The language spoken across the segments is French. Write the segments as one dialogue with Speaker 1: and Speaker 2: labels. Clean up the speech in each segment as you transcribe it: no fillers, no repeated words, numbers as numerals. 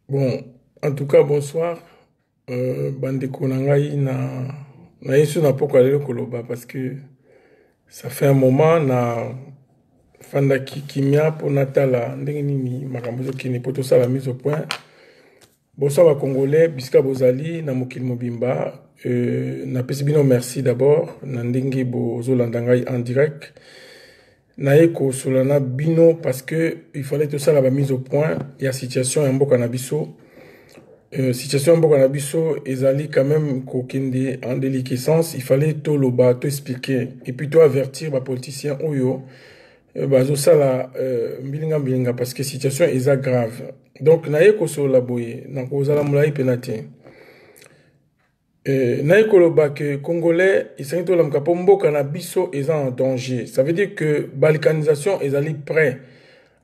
Speaker 1: Bon, en tout cas, bonsoir. Bandeko Nangai na yesu na poko alelo koloba parce que ça fait un moment na fanda kimia pour natala ndenge nini makambo kini poto ça la mise au point. Bonsoir ba Congolais, bisika bozali na mokili mobimba. Na pesi bino merci d'abord na ndenge bozolanda ngai en direct. Naeko solana bino parce que il fallait tout ça la mise au point. Il y a situation en mboka na biso. Situation en mboka na biso ezali quand même kokende en déliquescence. Il fallait tout le bas, tout expliquer et puis tout avertir les politiciens oyo bazo sala mbilinga parce que situation est grave. Donc naeko sola boye na kozala mulai penate. Naeko loba que Congolais ils to lamka po mboka na biso est en danger. Ça veut dire que balkanisation ezali prêt.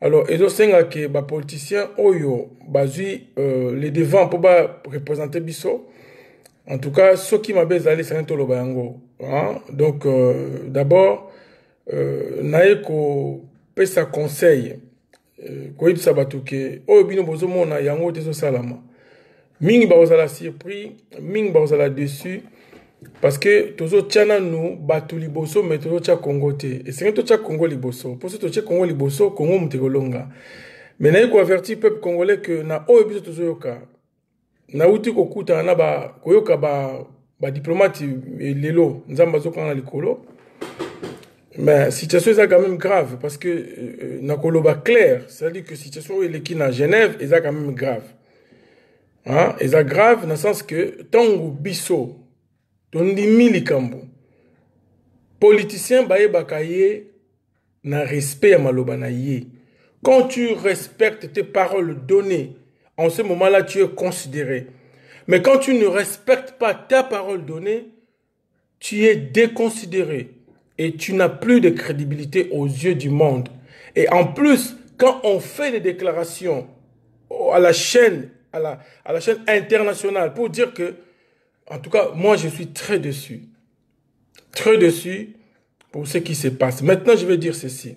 Speaker 1: Alors, ils ont que les politiciens oyo bazui les devants pour représenter biso. En tout cas, ceux qui m'ont bezali c'est un tolo bayango. Donc, d'abord, naeko pesa conseil. Ko yibisa batuke oyo bino bozo mona yango tezo salama. Mingi bazala surpris, mingi bazala déçu. Parce que tozo tchana nous batu liboso mais tozo tcha Congo te. Et c'est to tcha Congo liboso. Pour ce to tcha Congo liboso, Congo mtekolonga. Mais na ko averti peuple congolais que na oyo biso tozo yoka. Na uti ko kuta na ba koyoka ba diplomate lelo nzamba zo kana likolo. Mais situation est quand même grave parce que na koloba clair, c'est-à-dire que situation est qui na Genève est quand même grave. Hein, est grave dans le sens que tango biso tondimi likambo politicien baye bakaye na respect ya maloba na ye. Quand tu respectes tes paroles données, en ce moment-là tu es considéré. Mais quand tu ne respectes pas ta parole donnée, tu es déconsidéré et tu n'as plus de crédibilité aux yeux du monde. Et en plus, quand on fait des déclarations à la chaîne internationale pour dire que en tout cas, moi, je suis très déçu. Très déçu pour ce qui se passe. Maintenant, je vais dire ceci.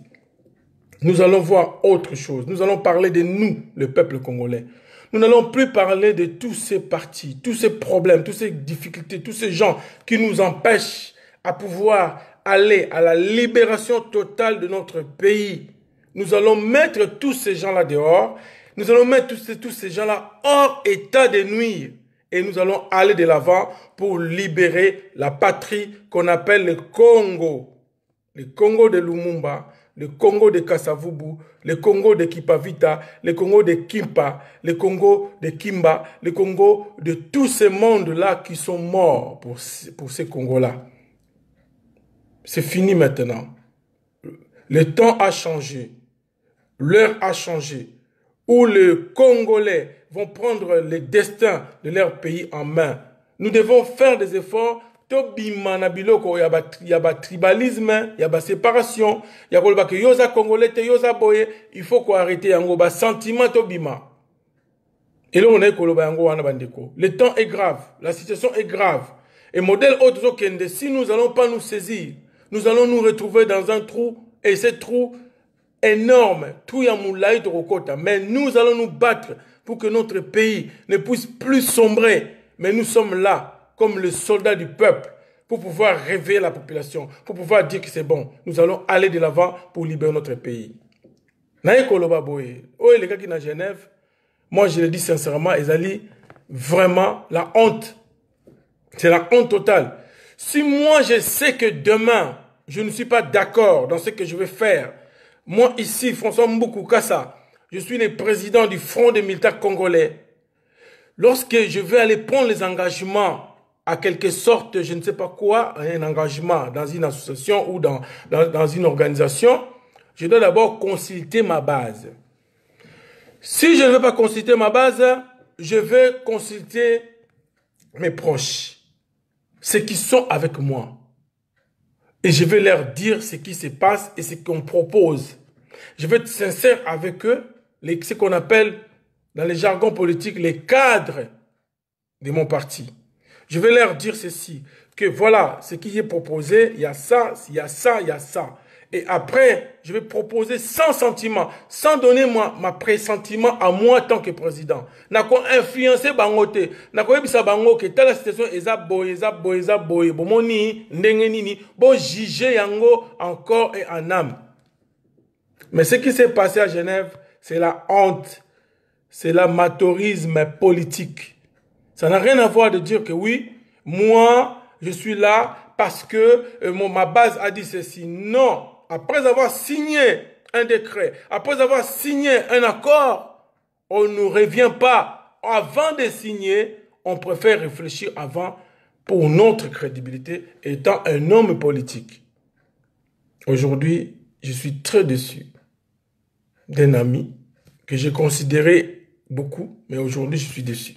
Speaker 1: Nous allons voir autre chose. Nous allons parler de nous, le peuple congolais. Nous n'allons plus parler de tous ces partis, tous ces problèmes, toutes ces difficultés, tous ces gens qui nous empêchent à pouvoir aller à la libération totale de notre pays. Nous allons mettre tous ces gens-là dehors. Nous allons mettre tous ces gens-là hors état de nuire. Et nous allons aller de l'avant pour libérer la patrie qu'on appelle le Congo. Le Congo de Lumumba, le Congo de Kasavubu, le Congo de Kipavita, le Congo de Kimpa, le Congo de Kimba, le Congo de tous ces mondes-là qui sont morts pour ces Congos-là. C'est fini maintenant. Le temps a changé. L'heure a changé. Où les Congolais vont prendre le destin de leur pays en main. Nous devons faire des efforts. Il y a tribalisme, il y a séparation, il y a yosa Congolais, yosa boye, il faut qu'on arrête yango sentiment tobima. Et là on est le temps est grave, la situation est grave. Et modèle autre kende, si nous n'allons pas nous saisir, nous allons nous retrouver dans un trou et ce trou énorme, mais nous allons nous battre pour que notre pays ne puisse plus sombrer. Mais nous sommes là, comme les soldats du peuple, pour pouvoir réveiller la population, pour pouvoir dire que c'est bon. Nous allons aller de l'avant pour libérer notre pays. Les gars qui sont à Genève, moi je le dis sincèrement, Ezali, vraiment la honte. C'est la honte totale. Si moi je sais que demain, je ne suis pas d'accord dans ce que je vais faire, moi ici, François Mboukou Kassa, je suis le président du Front des militaires congolais. Lorsque je vais aller prendre les engagements, à quelque sorte, je ne sais pas quoi, un engagement dans une association ou dans une organisation, je dois d'abord consulter ma base. Si je ne veux pas consulter ma base, je vais consulter mes proches, ceux qui sont avec moi. Et je vais leur dire ce qui se passe et ce qu'on propose. Je vais être sincère avec eux, ce qu'on appelle dans les jargons politiques les cadres de mon parti. Je vais leur dire ceci, que voilà ce qui est proposé, il y a ça, il y a ça, il y a ça. Et après, je vais proposer sans sentiment, sans donner ma pressentiment à moi en tant que président. Nako influencer bangote, nako ebisa bango que telle situation eza boye, bomoni ndenge nini, bo juger yango encore et en âme. Mais ce qui s'est passé à Genève, c'est la honte, c'est l'amateurisme politique. Ça n'a rien à voir de dire que oui, moi, je suis là parce que ma base a dit ceci. Non. Après avoir signé un décret, après avoir signé un accord, on ne revient pas. Avant de signer, on préfère réfléchir avant pour notre crédibilité étant un homme politique. Aujourd'hui, je suis très déçu d'un ami que j'ai considéré beaucoup, mais aujourd'hui, je suis déçu.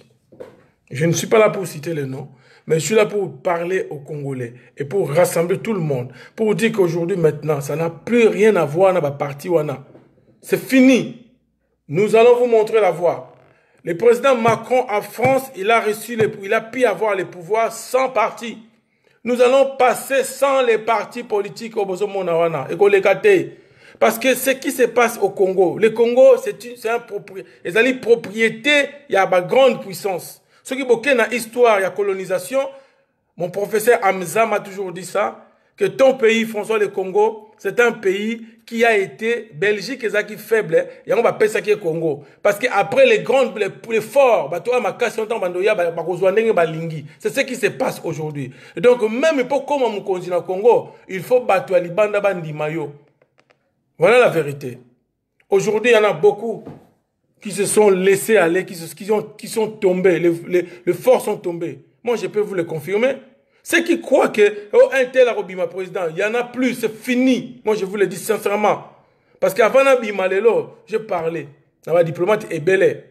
Speaker 1: Je ne suis pas là pour citer le nom, mais je suis là pour parler aux Congolais et pour rassembler tout le monde. Pour dire qu'aujourd'hui, maintenant, ça n'a plus rien à voir dans la partie Wana. C'est fini. Nous allons vous montrer la voie. Le président Macron en France, il a pu avoir les pouvoirs sans parti. Nous allons passer sans les partis politiques au Bozomo Wana. Parce que ce qui se passe au Congo, le Congo, c'est un propriété, il y a une grande puissance. Ce qui est dans l'histoire, il y a colonisation. Mon professeur Hamza m'a toujours dit ça, que ton pays, François, le Congo, c'est un pays qui a été, Belgique est qui faible, et on va appeler ça qui est Congo. Parce qu'après les grands, les forts, c'est ce qui se passe aujourd'hui. Donc, même pour comment on continue au Congo, il faut battre les bandes bandi mayo. Voilà la vérité. Aujourd'hui, il y en a beaucoup qui se sont laissés aller, qui sont tombés, les forts sont tombés. Moi, je peux vous le confirmer. Ceux qui croient que, oh, un tel Arobima président, il n'y en a plus, c'est fini. Moi, je vous le dis sincèrement. Parce qu'avant Abima Lelo, je parlais. Un diplomate est belé.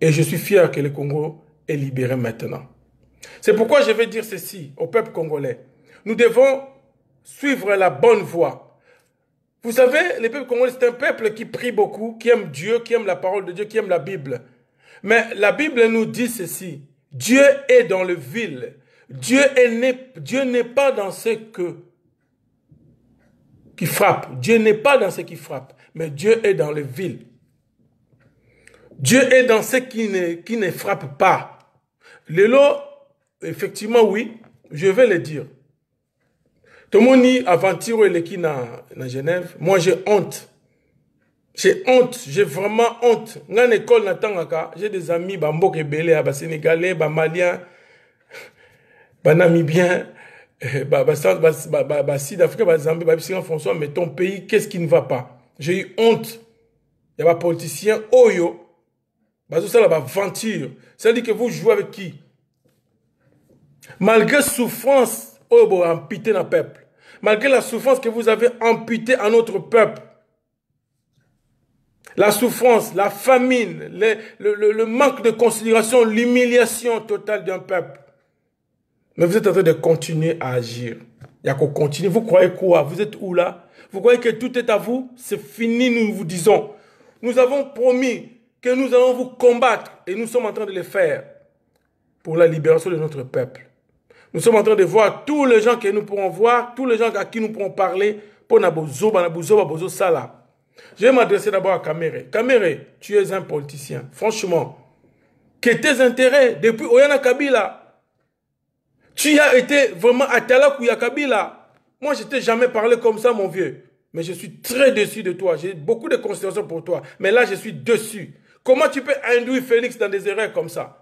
Speaker 1: Et je suis fier que le Congo est libéré maintenant. C'est pourquoi je vais dire ceci au peuple congolais. Nous devons suivre la bonne voie. Vous savez, le peuple congolais, c'est un peuple qui prie beaucoup, qui aime Dieu, qui aime la parole de Dieu, qui aime la Bible. Mais la Bible nous dit ceci. Dieu est dans le vil. Dieu n'est pas dans ce qui frappe. Dieu n'est pas dans ce qui frappe. Mais Dieu est dans le vil. Dieu est dans ce qui ne frappe pas. Lélo, effectivement, oui, je vais le dire. Tomoni aventure et qui na Genève, moi j'ai honte. J'ai honte, j'ai vraiment honte. Dans l'école natangaka, j'ai des amis bambo kebele, ba sénégalais, ba maliens, ba namibiens, ba sud-africains, ba zambie, ba François, mais ton pays, qu'est-ce qui ne va pas? J'ai eu honte. Il y a des politiciens oyo, ba tout ça la aventure. C'est-à-dire que vous jouez avec qui? Malgré souffrance, oyo amputé na peuple. Malgré la souffrance que vous avez amputée à notre peuple. La souffrance, la famine, le manque de considération, l'humiliation totale d'un peuple. Mais vous êtes en train de continuer à agir. Il y a qu'on continue. Vous croyez quoi? Vous êtes où là? Vous croyez que tout est à vous? C'est fini, nous vous disons. Nous avons promis que nous allons vous combattre et nous sommes en train de le faire pour la libération de notre peuple. Nous sommes en train de voir tous les gens que nous pourrons voir, tous les gens à qui nous pourrons parler pour Nabozo, Sala. Je vais m'adresser d'abord à Kamere. Kamere, tu es un politicien. Franchement, que tes intérêts, depuis Oyana Kabila, tu as été vraiment à Talakouya Kabila. Moi, je ne t'ai jamais parlé comme ça, mon vieux. Mais je suis très déçu de toi. J'ai beaucoup de considération pour toi. Mais là, je suis déçu. Comment tu peux induire Félix dans des erreurs comme ça?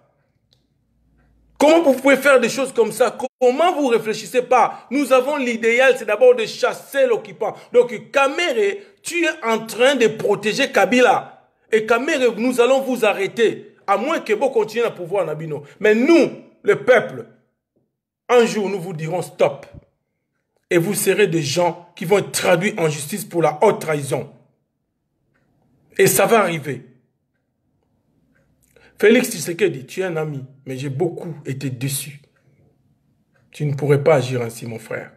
Speaker 1: Comment vous pouvez faire des choses comme ça? Comment vous ne réfléchissez pas? Nous avons l'idéal, c'est d'abord de chasser l'occupant. Donc, Kamere, tu es en train de protéger Kabila. Et Kamere, nous allons vous arrêter. À moins que vous continuiez à pouvoir en Abino. Mais nous, le peuple, un jour, nous vous dirons stop. Et vous serez des gens qui vont être traduits en justice pour la haute trahison. Et ça va arriver. Félix Tshisekedi, tu es un ami, mais j'ai beaucoup été déçu. Tu ne pourrais pas agir ainsi, mon frère.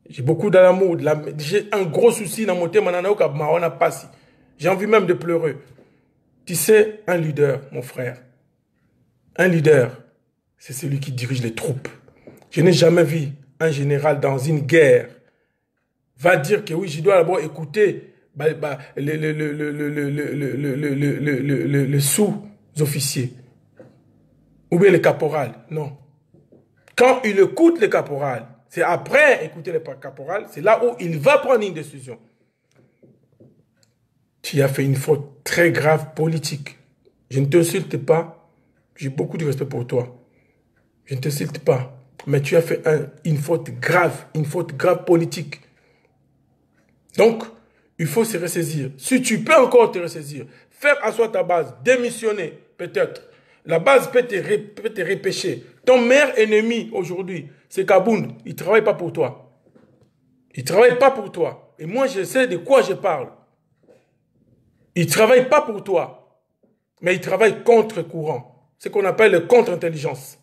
Speaker 1: J'ai beaucoup d'amour, j'ai un gros souci dans mon thème, j'ai envie même de pleurer. Tu sais, un leader, mon frère, un leader, c'est celui qui dirige les troupes. Je n'ai jamais vu un général dans une guerre va dire que oui, je dois d'abord écouter le sous-officier ou bien le caporal. Non. Quand il écoute le caporal, c'est après écouter le caporal, c'est là où il va prendre une décision. Tu as fait une faute très grave politique. Je ne t'insulte pas. J'ai beaucoup de respect pour toi. Je ne t'insulte pas. Mais tu as fait une faute grave politique. Donc, il faut se ressaisir. Si tu peux encore te ressaisir, faire asseoir ta base, démissionner, peut-être. La base peut te repêcher. Ton meilleur ennemi aujourd'hui, c'est Kabound. Il ne travaille pas pour toi. Il ne travaille pas pour toi. Et moi, je sais de quoi je parle. Il ne travaille pas pour toi. Mais il travaille contre-courant. Ce qu'on appelle le contre-intelligence.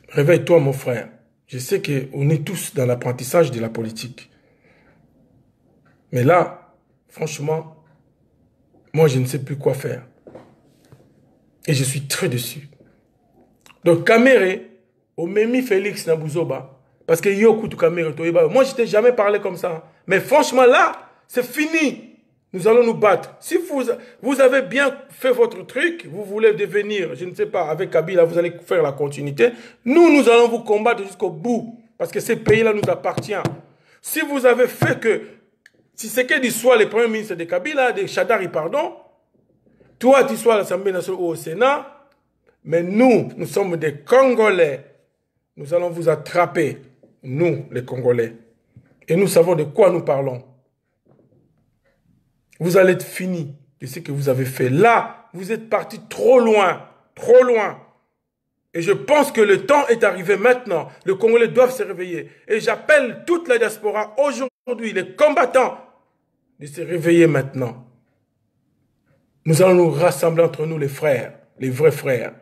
Speaker 1: Réveille-toi, mon frère. Je sais qu'on est tous dans l'apprentissage de la politique. Mais là, franchement, moi, je ne sais plus quoi faire. Et je suis très déçu. Donc, Kamere, au Memi Félix Nabouzoba, parce que Yokou Kamere, moi, je ne t'ai jamais parlé comme ça. Mais franchement, là, c'est fini. Nous allons nous battre. Si vous avez bien fait votre truc, vous voulez devenir, je ne sais pas, avec Kabila, vous allez faire la continuité. Nous allons vous combattre jusqu'au bout. Parce que ces pays-là nous appartiennent. Si vous avez fait que, si c'est qu'il soit le premier ministre de Kabila, de Chadari, pardon, toi, tu sois à l'Assemblée nationale ou au Sénat, mais nous sommes des Congolais. Nous allons vous attraper, nous, les Congolais. Et nous savons de quoi nous parlons. Vous allez être fini de ce que vous avez fait. Là, vous êtes parti trop loin, trop loin. Et je pense que le temps est arrivé maintenant. Les Congolais doivent se réveiller. Et j'appelle toute la diaspora aujourd'hui, les combattants, de se réveiller maintenant. Nous allons nous rassembler entre nous, les frères, les vrais frères.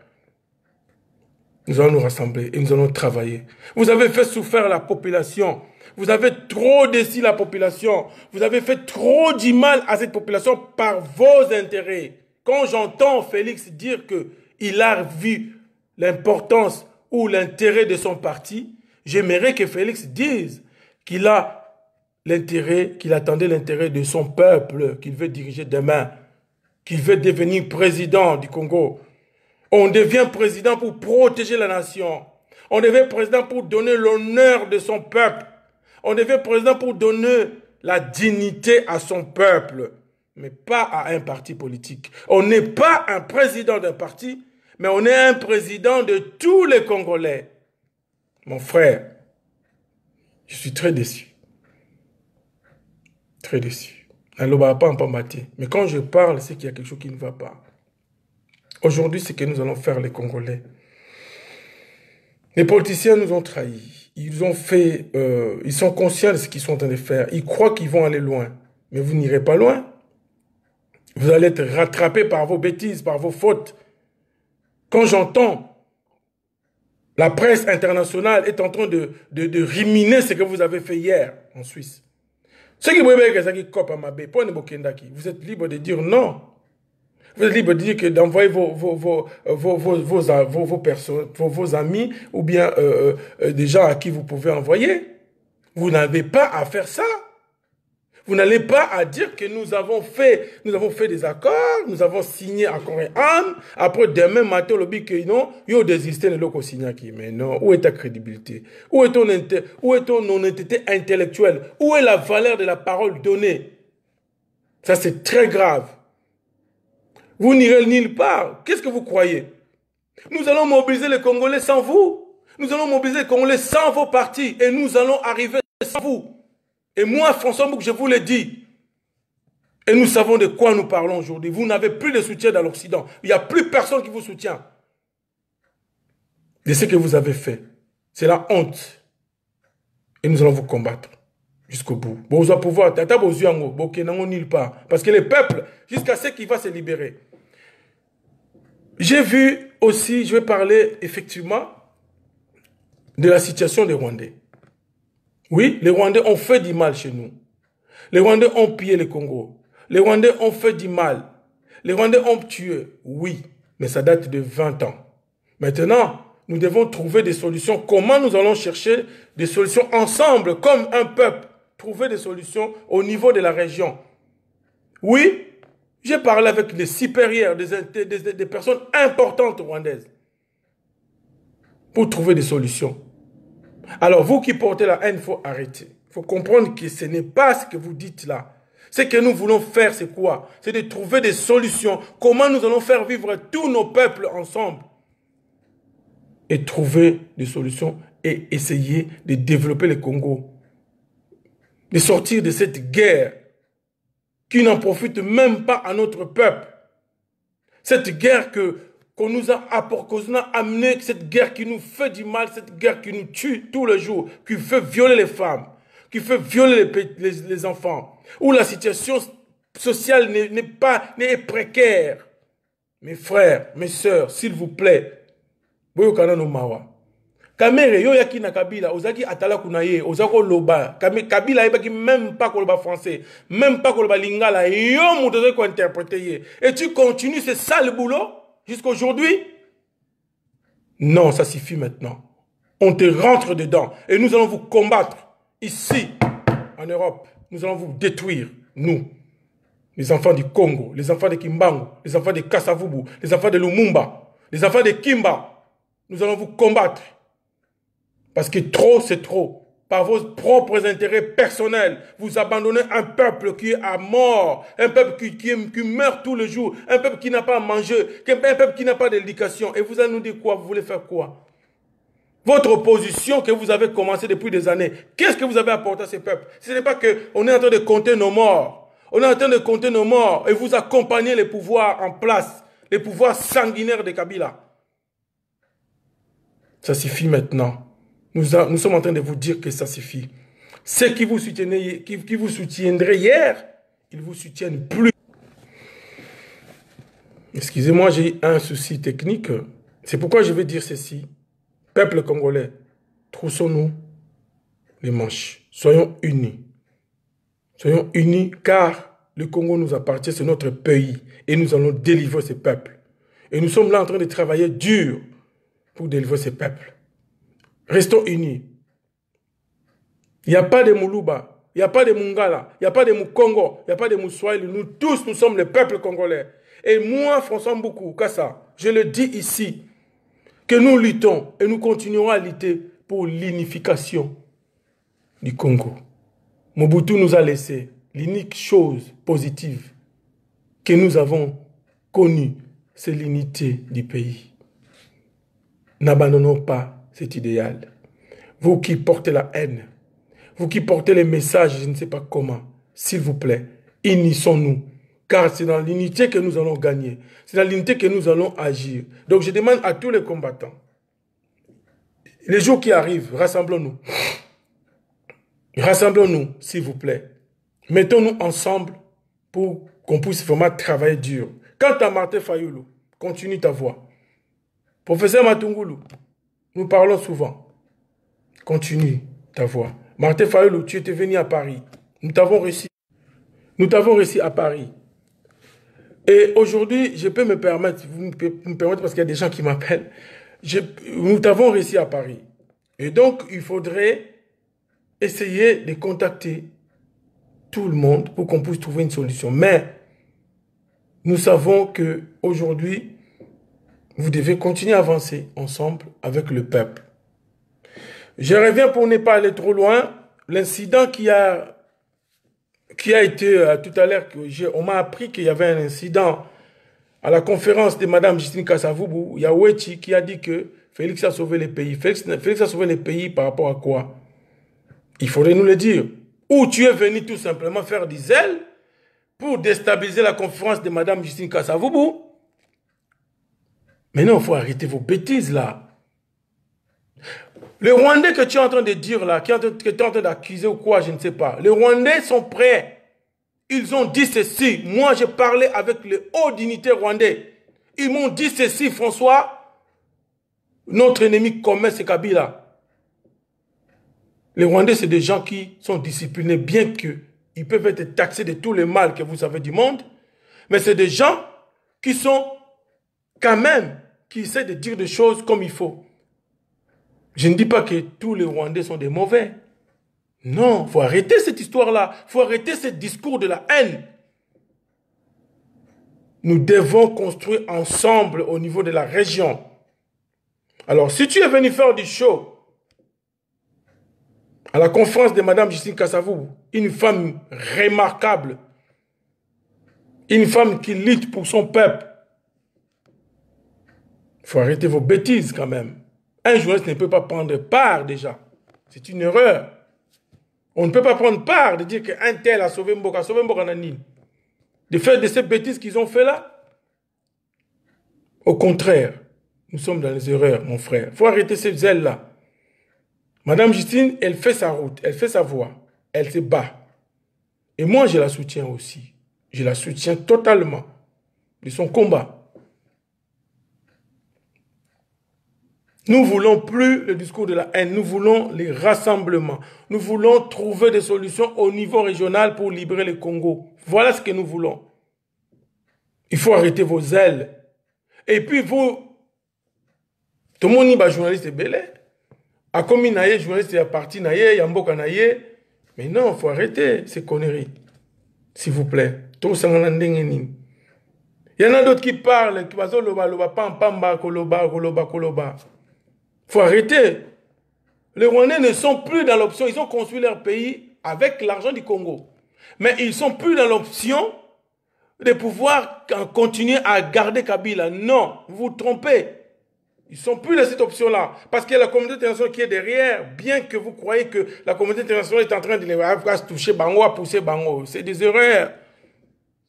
Speaker 1: Nous allons nous rassembler et nous allons travailler. Vous avez fait souffrir la population. Vous avez trop déçu la population. Vous avez fait trop du mal à cette population par vos intérêts. Quand j'entends Félix dire qu'il a vu l'importance ou l'intérêt de son parti, j'aimerais que Félix dise qu'il a l'intérêt, qu'il attendait l'intérêt de son peuple, qu'il veut diriger demain, qu'il veut devenir président du Congo. On devient président pour protéger la nation. On devient président pour donner l'honneur de son peuple. On devient président pour donner la dignité à son peuple, mais pas à un parti politique. On n'est pas un président d'un parti, mais on est un président de tous les Congolais. Mon frère, je suis très déçu. Très déçu. Mais quand je parle, c'est qu'il y a quelque chose qui ne va pas. Aujourd'hui, c'est ce que nous allons faire les Congolais. Les politiciens nous ont trahis. Ils ont fait, ils sont conscients de ce qu'ils sont en train de faire. Ils croient qu'ils vont aller loin. Mais vous n'irez pas loin. Vous allez être rattrapés par vos bêtises, par vos fautes. Quand j'entends la presse internationale est en train de ruminer ce que vous avez fait hier en Suisse. Ceux qui vous êtes libre de dire non. Vous êtes libre de dire que d'envoyer vos amis ou bien des gens à qui vous pouvez envoyer. Vous n'avez pas à faire ça. Vous n'allez pas à dire que nous avons fait des accords, nous avons signé accord et âme. Après, demain matin, le but que non, il y a désisté de l'autre signé qui. Mais non, où est ta crédibilité? Où est ton honnêteté intellectuelle? Où est la valeur de la parole donnée? Ça, c'est très grave. Vous n'irez nulle part. Qu'est-ce que vous croyez? Nous allons mobiliser les Congolais sans vous. Nous allons mobiliser les Congolais sans vos partis. Et nous allons arriver sans vous. Et moi, François Mbouck, je vous l'ai dit. Et nous savons de quoi nous parlons aujourd'hui. Vous n'avez plus de soutien dans l'Occident. Il n'y a plus personne qui vous soutient. De ce que vous avez fait. C'est la honte. Et nous allons vous combattre. Jusqu'au bout. Vous allez pouvoir. Nulle part. Parce que le peuple, jusqu'à ce qu'il va se libérer. J'ai vu aussi, je vais parler effectivement de la situation des Rwandais. Oui, les Rwandais ont fait du mal chez nous. Les Rwandais ont pillé le Congo. Les Rwandais ont fait du mal. Les Rwandais ont tué. Oui, mais ça date de 20 ans. Maintenant, nous devons trouver des solutions. Comment nous allons chercher des solutions ensemble, comme un peuple, trouver des solutions au niveau de la région. Oui, j'ai parlé avec des supérieurs, des personnes importantes rwandaises pour trouver des solutions. Alors, vous qui portez la haine, il faut arrêter. Il faut comprendre que ce n'est pas ce que vous dites là. Ce que nous voulons faire, c'est quoi? C'est de trouver des solutions. Comment nous allons faire vivre tous nos peuples ensemble? Et trouver des solutions et essayer de développer le Congo. De sortir de cette guerre qui n'en profite même pas à notre peuple. Cette guerre qu'on nous a amené, cette guerre qui nous fait du mal, cette guerre qui nous tue tous les jours, qui fait violer les femmes, qui fait violer les enfants, où la situation sociale n'est précaire. Mes frères, mes sœurs, s'il vous plaît, boyokana no mawa. Kamere yo yaki na Kabila, ozaki atala kunaye, ozako loba. Kabila yebaki même pas koloba français, même pas koloba lingala, yo moutozaki ko interpréter. Et tu continues, c'est ça le boulot jusqu'à aujourd'hui? Non, ça suffit maintenant. On te rentre dedans et nous allons vous combattre ici en Europe. Nous allons vous détruire, nous. Les enfants du Congo, les enfants de Kimbangu, les enfants de Kasavubu, les enfants de Lumumba, les enfants de Kimba. Nous allons vous combattre. Parce que trop, c'est trop. Par vos propres intérêts personnels, vous abandonnez un peuple qui est à mort, un peuple qui meurt tous les jours, un peuple qui n'a pas à manger, un peuple qui n'a pas d'éducation. Et vous allez nous dire quoi? Vous voulez faire quoi? Votre opposition que vous avez commencé depuis des années, qu'est-ce que vous avez apporté à ces peuples? Ce n'est pas qu'on est en train de compter nos morts. On est en train de compter nos morts et vous accompagnez les pouvoirs en place, les pouvoirs sanguinaires de Kabila. Ça suffit maintenant. Nous sommes en train de vous dire que ça suffit. Ceux qui vous soutiendraient hier, ils ne vous soutiennent plus. Excusez-moi, j'ai un souci technique. C'est pourquoi je vais dire ceci. Peuple congolais, troussons-nous les manches. Soyons unis. Soyons unis car le Congo nous appartient, c'est notre pays. Et nous allons délivrer ce peuple. Et nous sommes là en train de travailler dur pour délivrer ce peuple. Restons unis. Il n'y a pas de Moulouba, il n'y a pas de Mungala, il n'y a pas de Mukongo, il n'y a pas de Moussoaïli. Nous tous, nous sommes le peuple congolais. Et moi, François Mboukou, Kassa, je le dis ici, que nous luttons et nous continuerons à lutter pour l'unification du Congo. Mobutu nous a laissé l'unique chose positive que nous avons connue, c'est l'unité du pays. N'abandonnons pas cet idéal. Vous qui portez la haine, vous qui portez les messages, je ne sais pas comment, s'il vous plaît, unissons-nous. Car c'est dans l'unité que nous allons gagner. C'est dans l'unité que nous allons agir. Donc je demande à tous les combattants, les jours qui arrivent, rassemblons-nous. Rassemblons-nous, s'il vous plaît. Mettons-nous ensemble pour qu'on puisse vraiment travailler dur. Quant à Martin Fayoulou, continue ta voix. Professeur Matungulu, nous parlons souvent. Continue ta voix. Martin Fayoulou, tu étais venu à Paris. Nous t'avons réussi. Nous t'avons réussi à Paris. Et aujourd'hui, je peux me permettre, vous me permettez parce qu'il y a des gens qui m'appellent. Nous t'avons réussi à Paris. Et donc, il faudrait essayer de contacter tout le monde pour qu'on puisse trouver une solution. Mais nous savons qu'aujourd'hui, vous devez continuer à avancer ensemble avec le peuple. Je reviens pour ne pas aller trop loin. L'incident qui a été tout à l'heure, on m'a appris qu'il y avait un incident à la conférence de Mme Justine Kasavubu, Yawechi, qui a dit que Félix a sauvé les pays. Félix a sauvé les pays par rapport à quoi? Il faudrait nous le dire. Ou tu es venu tout simplement faire du zèle pour déstabiliser la conférence de Mme Justine Kasavubu. Mais non, il faut arrêter vos bêtises là. Les Rwandais que tu es en train de dire là, que tu es en train d'accuser ou quoi, je ne sais pas. Les Rwandais sont prêts. Ils ont dit ceci. Moi, j'ai parlé avec les hauts dignitaires rwandais. Ils m'ont dit ceci, François. Notre ennemi commun, c'est Kabila. Les Rwandais, c'est des gens qui sont disciplinés, bien qu'ils peuvent être taxés de tous les mal que vous avez du monde. Mais c'est des gens qui sont quand même, qui essaient de dire des choses comme il faut. Je ne dis pas que tous les Rwandais sont des mauvais. Non, il faut arrêter cette histoire-là. Il faut arrêter ce discours de la haine. Nous devons construire ensemble au niveau de la région. Alors, si tu es venu faire du show à la conférence de Mme Justine Kassavou, une femme remarquable, une femme qui lutte pour son peuple, il faut arrêter vos bêtises quand même. Un journaliste ne peut pas prendre part déjà. C'est une erreur. On ne peut pas prendre part de dire qu'un tel a sauvé Mboka Nanine. De faire de ces bêtises qu'ils ont fait là. Au contraire, nous sommes dans les erreurs, mon frère. Il faut arrêter ces zèles-là. Madame Justine, elle fait sa route, elle fait sa voix, elle se bat. Et moi, je la soutiens aussi. Je la soutiens totalement de son combat. Nous ne voulons plus le discours de la haine, nous voulons les rassemblements. Nous voulons trouver des solutions au niveau régional pour libérer le Congo. Voilà ce que nous voulons. Il faut arrêter vos ailes. Et puis vous, tout le monde est journaliste belé. A comme il journaliste est parti naïe, yamboka naïe. Mais non, il faut arrêter ces conneries. S'il vous plaît. Il y en a d'autres qui parlent, qui vont loba pam pamba koloba. Il faut arrêter. Les Rwandais ne sont plus dans l'option. Ils ont construit leur pays avec l'argent du Congo. Mais ils ne sont plus dans l'option de pouvoir continuer à garder Kabila. Non, vous vous trompez. Ils ne sont plus dans cette option-là. Parce qu'il y a la communauté internationale qui est derrière, bien que vous croyez que la communauté internationale est en train de les toucher Bango, à pousser Bango. C'est des erreurs.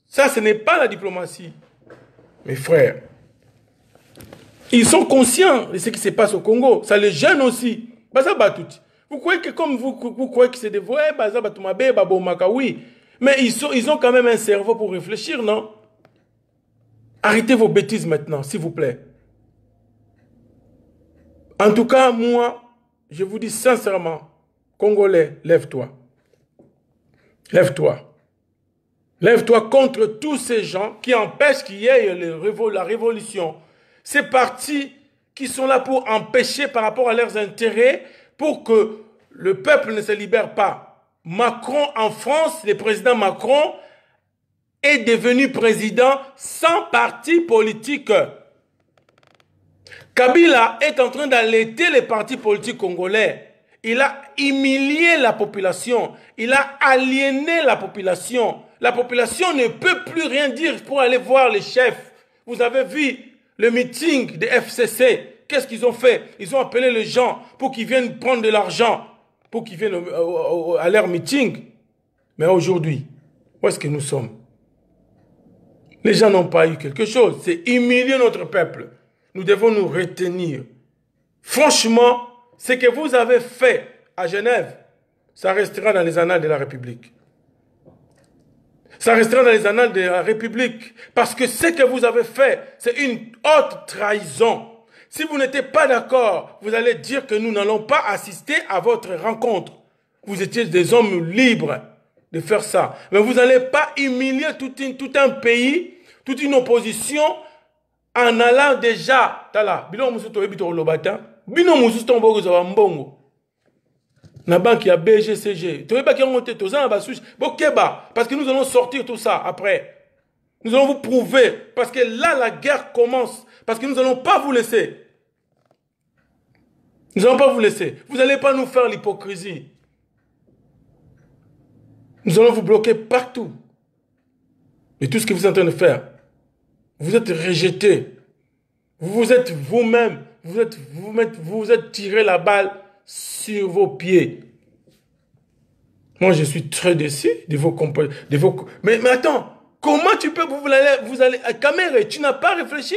Speaker 1: Ça, ce n'est pas la diplomatie. Mes frères, ils sont conscients de ce qui se passe au Congo. Ça les gêne aussi. Vous croyez que comme vous croyez que c'est des voix, oui. Mais ils ont quand même un cerveau pour réfléchir, non? Arrêtez vos bêtises maintenant, s'il vous plaît. En tout cas, moi, je vous dis sincèrement, Congolais, lève-toi. Lève-toi. Lève-toi contre tous ces gens qui empêchent qu'il y ait la révolution. Ces partis qui sont là pour empêcher par rapport à leurs intérêts, pour que le peuple ne se libère pas. Macron en France, le président Macron est devenu président sans parti politique. Kabila est en train d'allaiter les partis politiques congolais. Il a humilié la population. Il a aliéné la population. La population ne peut plus rien dire pour aller voir les chefs. Vous avez vu le meeting de FCC. Qu'est-ce qu'ils ont fait? Ils ont appelé les gens pour qu'ils viennent prendre de l'argent, pour qu'ils viennent à leur meeting. Mais aujourd'hui, où est-ce que nous sommes? Les gens n'ont pas eu quelque chose. C'est humilier notre peuple. Nous devons nous retenir. Franchement, ce que vous avez fait à Genève, ça restera dans les annales de la République. Ça restera dans les annales de la République. Parce que ce que vous avez fait, c'est une haute trahison. Si vous n'êtes pas d'accord, vous allez dire que nous n'allons pas assister à votre rencontre. Vous étiez des hommes libres de faire ça. Mais vous n'allez pas humilier tout un pays, toute une opposition, en allant déjà, tala, bino musuto ebito lobata, bino musuto mbogo za mbongo. Na banque ya BGCG. Tu veux pas qu'il y ait un monté tous en bas bokeba, parce que nous allons sortir tout ça après. Nous allons vous prouver, parce que là la guerre commence, parce que nous n'allons pas vous laisser. Nous n'allons pas vous laisser. Vous n'allez pas nous faire l'hypocrisie. Nous allons vous bloquer partout. Et tout ce que vous êtes en train de faire, vous êtes rejeté. Vous êtes vous-même, vous êtes tiré la balle sur vos pieds. Moi, je suis très déçu de vos compagnons. Mais attends, comment tu peux, vous allez à Caméré, tu n'as pas réfléchi?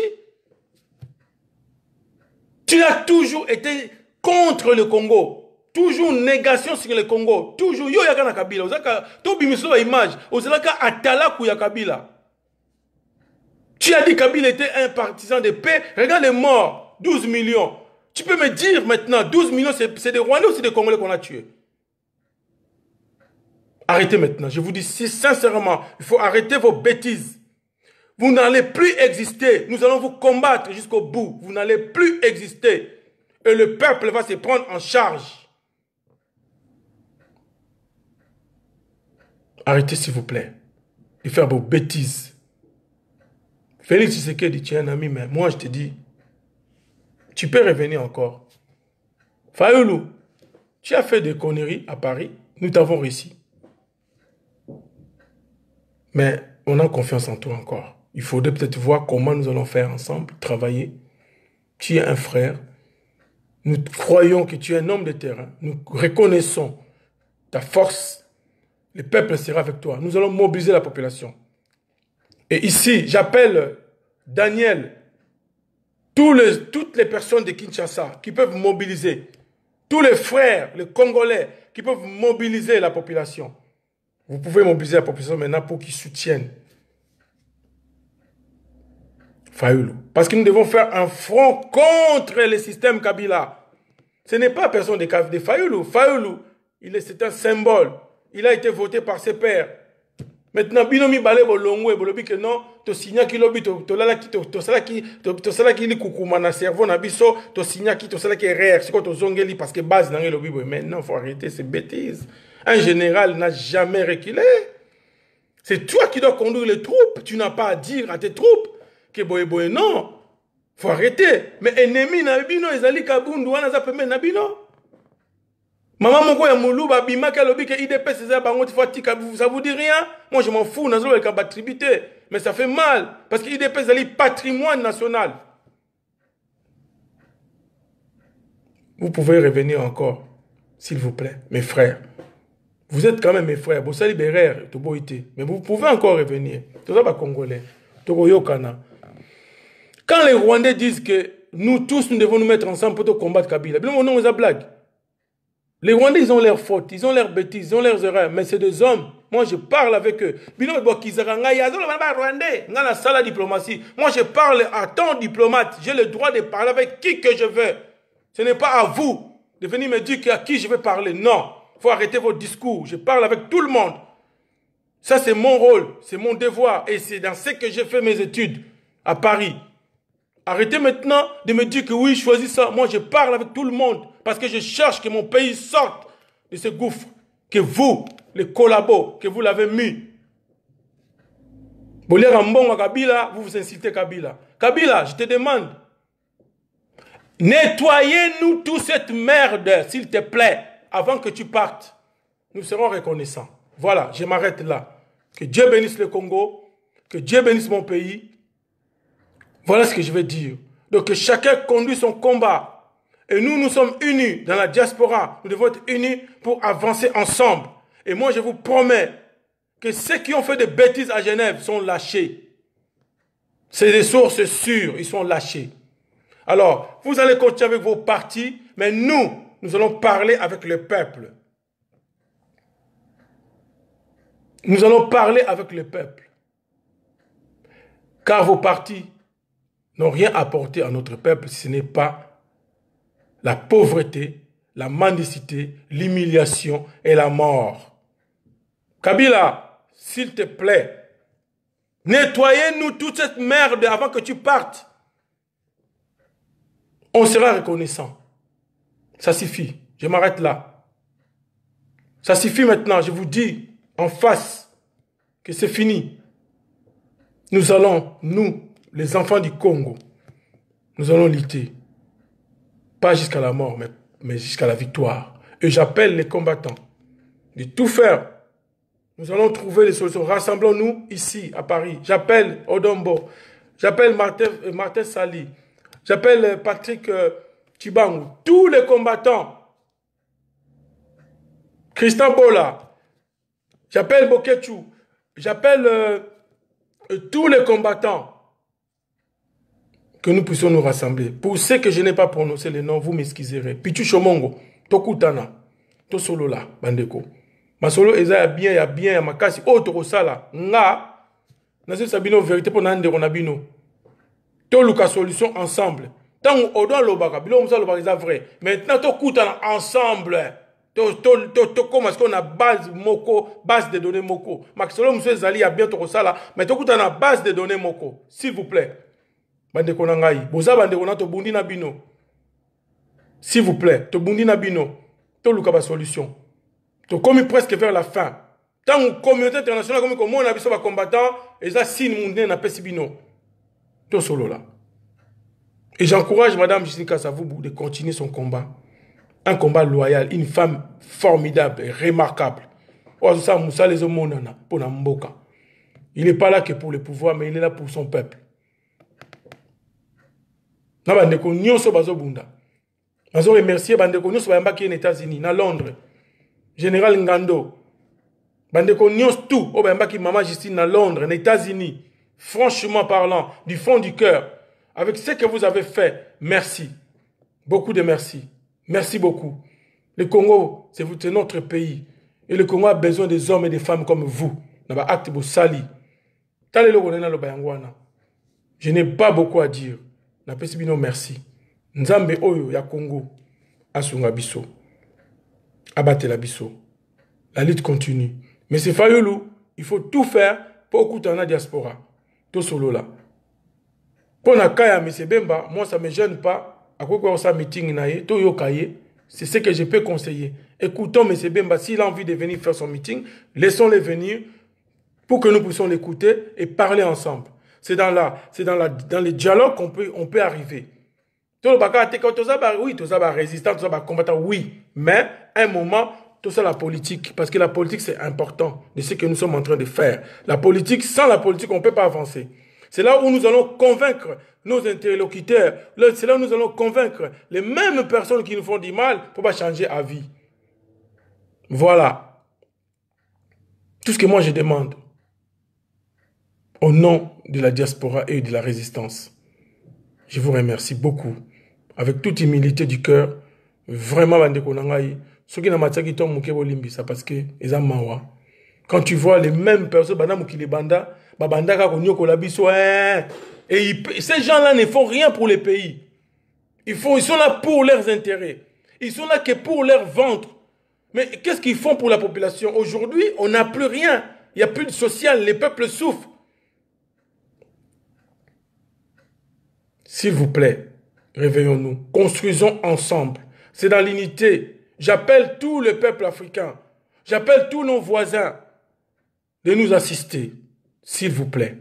Speaker 1: Tu as toujours été contre le Congo. Toujours négation sur le Congo. Toujours, yo yaka na Kabila. Ozaka, to bimiso la image. Ozalaka atala ku ya Kabila. Tu as dit Kabila était un partisan de paix. Regarde les morts, 12 millions. Tu peux me dire maintenant, 12 millions, c'est des Rwandais ou c'est des Congolais qu'on a tués? Arrêtez maintenant. Je vous dis sincèrement, il faut arrêter vos bêtises. Vous n'allez plus exister. Nous allons vous combattre jusqu'au bout. Vous n'allez plus exister. Et le peuple va se prendre en charge. Arrêtez s'il vous plaît de faire vos bêtises. Félix Tshisekedi, tu es un ami, mais moi je te dis, tu peux revenir encore. Fayoulou, tu as fait des conneries à Paris, nous t'avons réussi. Mais on a confiance en toi encore. Il faudrait peut-être voir comment nous allons faire ensemble, travailler. Tu es un frère. Nous croyons que tu es un homme de terrain. Nous reconnaissons ta force. Le peuple sera avec toi. Nous allons mobiliser la population. Et ici, j'appelle Daniel, toutes les personnes de Kinshasa qui peuvent mobiliser, tous les frères, les Congolais qui peuvent mobiliser la population. Vous pouvez mobiliser la population maintenant pour qu'ils soutiennent Fayoulou. Parce que nous devons faire un front contre le système Kabila. Ce n'est pas personne de Fayoulou. Fayoulou, c'est un symbole. Il a été voté par ses pairs. Maintenant, binomi balé bolongo et bolobi que non, to signa ki lobi to lala ki to sala ki li kukuma na cerveau na biso, to signa ki to sala ki rare, c'est quoi to zongeli parce que base na lobi boy. Maintenant, faut arrêter ces bêtises. Un général n'a jamais reculé. C'est toi qui dois conduire les troupes. Tu n'as pas à dire à tes troupes que boy boy non. Faut arrêter. Mais ennemi na bino ezali kabundu wana za pembe na bino. Maman moko ya muluba bimaka lobi ke IDP c'est ça bango tika ça vous dit rien? Moi je m'en fous nazo le kabatribité, mais ça fait mal parce que IDP c'est patrimoine national. Vous pouvez revenir encore s'il vous plaît, mes frères. Vous êtes quand même mes frères, vous savez libérer to boité, mais vous pouvez encore revenir. Tout ça pas congolais. To yokana. Quand les Rwandais disent que nous tous nous devons nous mettre ensemble pour combattre Kabila, bien mon nom est à blague. Les Rwandais, ils ont leurs fautes, ils ont leurs bêtises, ils ont leurs erreurs, mais c'est des hommes. Moi, je parle avec eux. Moi, je parle à ton diplomate. J'ai le droit de parler avec qui que je veux. Ce n'est pas à vous de venir me dire à qui je vais parler. Non, il faut arrêter vos discours. Je parle avec tout le monde. Ça, c'est mon rôle, c'est mon devoir. Et c'est dans ce que j'ai fait mes études à Paris. Arrêtez maintenant de me dire que oui, je choisis ça. Moi, je parle avec tout le monde. Parce que je cherche que mon pays sorte de ce gouffre. Que vous, les collabos, que vous l'avez mis. Kabila, vous vous insultez Kabila. Kabila, je te demande. Nettoyez-nous toute cette merde, s'il te plaît, avant que tu partes. Nous serons reconnaissants. Voilà, je m'arrête là. Que Dieu bénisse le Congo. Que Dieu bénisse mon pays. Voilà ce que je vais dire. Donc que chacun conduit son combat. Et nous, nous sommes unis dans la diaspora. Nous devons être unis pour avancer ensemble. Et moi, je vous promets que ceux qui ont fait des bêtises à Genève sont lâchés. C'est des sources sûres, ils sont lâchés. Alors, vous allez continuer avec vos partis, mais nous allons parler avec le peuple. Nous allons parler avec le peuple. Car vos partis n'ont rien apporté à notre peuple si ce n'est pas la pauvreté, la mendicité, l'humiliation et la mort. Kabila, s'il te plaît, nettoyez-nous toute cette merde avant que tu partes. On sera reconnaissant. Ça suffit. Je m'arrête là. Ça suffit maintenant. Je vous dis en face que c'est fini. Nous allons, nous, les enfants du Congo, nous allons lutter. Pas jusqu'à la mort, mais jusqu'à la victoire. Et j'appelle les combattants de tout faire. Nous allons trouver les solutions. Rassemblons-nous ici, à Paris. J'appelle Odombo. J'appelle Martin Sali. J'appelle Patrick Tibangou. Tous les combattants. Christian Bola. J'appelle Boketchou. J'appelle tous les combattants. Que nous puissions nous rassembler. Pour ceux que je n'ai pas prononcé les noms, vous m'excuserez. Pichu Chomongo, Tokutana, Tosolola, Bandeko. Masolo eza ya bien, ya makasi. Oh, Tokosala, nga, Nazo sabino vérité pour nande ronabino. To luka solution ensemble. Tant on doit le baga, bilo msa le baga vrai. Maintenant to kuta ensemble. To comme est-ce qu'on a base moko, base de données moko. Maxolo monsieur Zali a bientôt ça là, mais to kuta na base de données moko. S'il vous plaît. Bande konangai. Boza bande kona to bundi na bino. S'il vous plaît, to bundi na bino. To luka ba solution. To comme presque vers la fin. Tant que communauté internationale comme on a vu ça combattant, et ça signe monde na pesibino. To solo là. Et j'encourage Madame Justine Kasavubu de continuer son combat. Un combat loyal, une femme formidable et remarquable. Oh, ça, Moussa les hommes pour Namboka. Il n'est pas là que pour le pouvoir, mais il est là pour son peuple. Nabandeko nyonso bazobunda. Bazo remercier bandeko nyonso bayamba ki aux États-Unis, na Londres. Général Ngando. Bandeko nyonso tout, o bayamba ki Maman Justine na Londres, aux États-Unis. Franchement parlant, du fond du cœur, avec ce que vous avez fait, merci. Beaucoup de merci. Merci beaucoup. Le Congo, c'est notre pays. Et le Congo a besoin des hommes et des femmes comme vous. Je n'ai pas beaucoup à dire. Merci. Nzambe oyo ya Congo. Asunga biso. Abattre la biso. La lutte continue. Mais c'est Fayoulou. Il faut tout faire pour écouter la diaspora. Tout solo là. Pour na kaya M. Bemba, moi ça ne me gêne pas. À quoi qu'on sa meeting naie, to yo kaye, c'est ce que je peux conseiller. Écoutons M. Bemba, s'il a envie de venir faire son meeting, laissons-le venir pour que nous puissions l'écouter et parler ensemble. C'est dans les dialogues qu'on peut arriver. Tout le bagage, oui, tout ça va résistant, tout ça va combattant, oui. Mais, à un moment, tout ça la politique, parce que la politique c'est important de ce que nous sommes en train de faire. La politique, sans la politique, on ne peut pas avancer. C'est là où nous allons convaincre nos interlocuteurs. C'est là où nous allons convaincre les mêmes personnes qui nous font du mal pour pas changer à vie. Voilà. Tout ce que moi je demande au nom de la diaspora et de la résistance. Je vous remercie beaucoup. Avec toute humilité du cœur. Vraiment, bandeko nangai. Ceux qui n'ont pas dit que parce que ils ont mawa. Quand tu vois les mêmes personnes, et ces gens-là ne font rien pour les pays. Ils sont là pour leurs intérêts. Ils sont là que pour leur ventre. Mais qu'est-ce qu'ils font pour la population? Aujourd'hui, on n'a plus rien. Il n'y a plus de social. Les peuples souffrent. S'il vous plaît, réveillons-nous. Construisons ensemble. C'est dans l'unité. J'appelle tout le peuple africain. J'appelle tous nos voisins de nous assister, s'il vous plaît.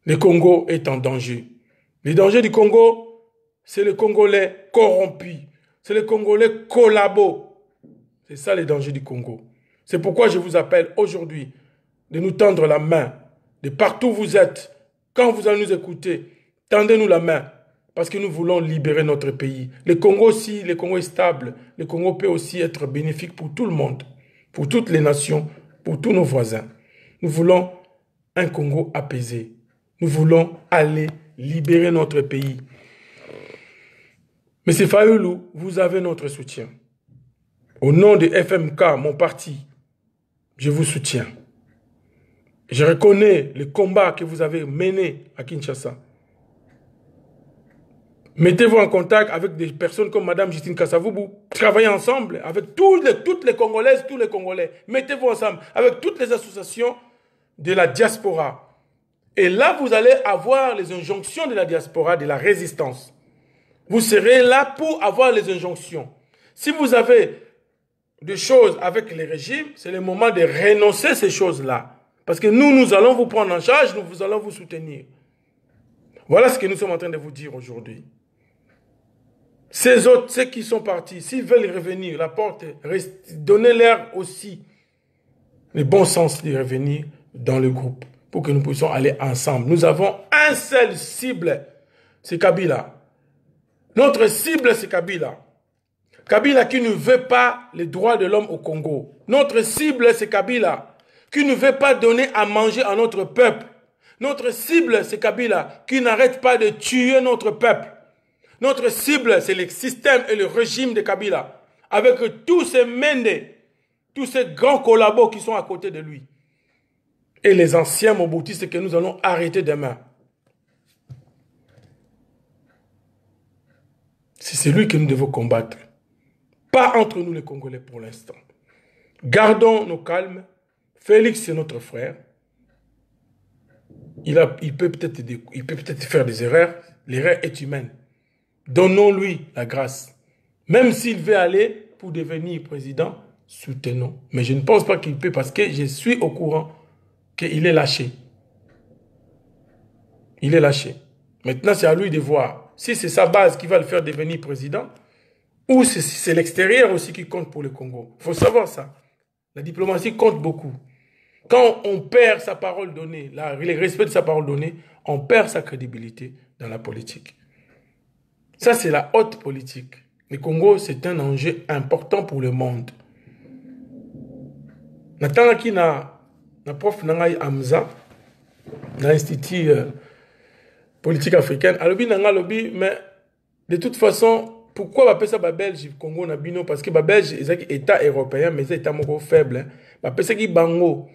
Speaker 1: Le Congo est en danger. Le danger du Congo, c'est le Congolais corrompu. C'est le Congolais collabo. C'est ça le danger du Congo. C'est pourquoi je vous appelle aujourd'hui de nous tendre la main. De partout où vous êtes, quand vous allez nous écouter, tendez-nous la main. Parce que nous voulons libérer notre pays. Le Congo aussi, le Congo est stable. Le Congo peut aussi être bénéfique pour tout le monde. Pour toutes les nations, pour tous nos voisins. Nous voulons un Congo apaisé. Nous voulons aller libérer notre pays. Monsieur Fayoulou, vous avez notre soutien. Au nom de FMK, mon parti, je vous soutiens. Je reconnais le combat que vous avez mené à Kinshasa. Mettez-vous en contact avec des personnes comme Madame Justine Kasavubu. Travaillez ensemble avec toutes les Congolaises, tous les Congolais. Mettez-vous ensemble avec toutes les associations de la diaspora. Et là, vous allez avoir les injonctions de la diaspora, de la résistance. Vous serez là pour avoir les injonctions. Si vous avez des choses avec les régimes, c'est le moment de renoncer à ces choses-là. Parce que nous allons vous prendre en charge, nous allons vous soutenir. Voilà ce que nous sommes en train de vous dire aujourd'hui. Ces autres, ceux qui sont partis, s'ils veulent revenir, la porte, donnez-leur aussi le bon sens de revenir dans le groupe pour que nous puissions aller ensemble. Nous avons un seul cible, c'est Kabila. Notre cible, c'est Kabila. Kabila qui ne veut pas les droits de l'homme au Congo. Notre cible, c'est Kabila qui ne veut pas donner à manger à notre peuple. Notre cible, c'est Kabila qui n'arrête pas de tuer notre peuple. Notre cible, c'est le système et le régime de Kabila. Avec tous ces Mende, tous ces grands collabos qui sont à côté de lui. et les anciens mobutistes que nous allons arrêter demain. C'est celui que nous devons combattre. Pas entre nous les Congolais pour l'instant. Gardons nos calmes. Félix, c'est notre frère. Il peut peut-être faire des erreurs. L'erreur est humaine. Donnons-lui la grâce. Même s'il veut aller pour devenir président, soutenons. Mais je ne pense pas qu'il peut parce que je suis au courant qu'il est lâché. Il est lâché. Maintenant, c'est à lui de voir si c'est sa base qui va le faire devenir président ou c'est l'extérieur aussi qui compte pour le Congo. Il faut savoir ça. La diplomatie compte beaucoup. Quand on perd sa parole donnée, le respect de sa parole donnée, on perd sa crédibilité dans la politique. Ça, c'est la haute politique. Le Congo, c'est un enjeu important pour le monde. Nathan qui na prof Nangai Hamza, dans l'Institut politique africaine, alobi nanga lobi, mais de toute façon, pourquoi appeler ça Belge Congo na bino? Parce que Belge, c'est un État européen, mais c'est un État moko faible. Appeler ça qui Bango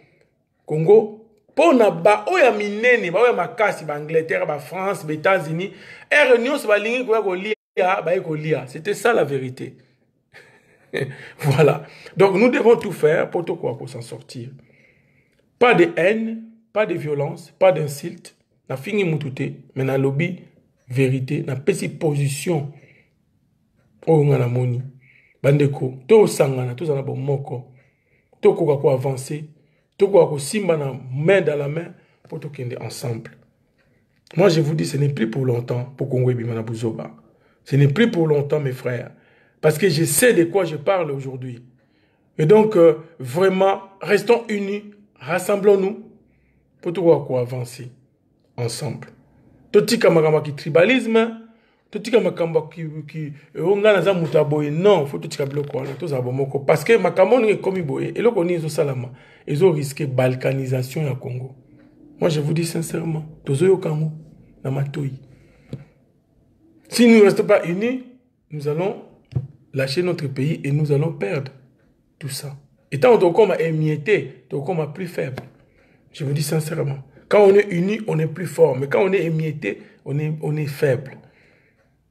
Speaker 1: Congo. Pour na ba oya minene, ba oya makasi, ba Angleterre, ba France, ba États-Unis, et réunion sur la ligne ko lia. C'était ça la vérité. Voilà. Donc nous devons tout faire pour s'en sortir. Pas de haine, pas de violence, pas d'insulte. Na fini mutute, mais na lobby vérité, na pesi position. Oh ngana moni. Bandeko, to sangana, to zana bomoko. To ko avancer, to ko simba na main dans la main pour tout kende ensemble. Moi je vous dis, ce n'est plus pour longtemps pour Congo Bimana Buzoba. Ce n'est plus pour longtemps mes frères. Parce que je sais de quoi je parle aujourd'hui. Et donc, vraiment, restons unis, rassemblons-nous pour tout avancer ensemble. Tout ce qui tribalisme, tout ce qui non, faut tout ce parce que makamon est comme boye et le connaît au salama, ils ont risqué balkanisation au Congo. Moi je vous dis sincèrement, tozo Congo na matoi. Si nous ne restons pas unis, nous allons lâcher notre pays et nous allons perdre tout ça. Et tant qu'on est émietté, qu'on est plus faible. Je vous dis sincèrement. Quand on est unis, on est plus fort. Mais quand on est émietté, on est faible.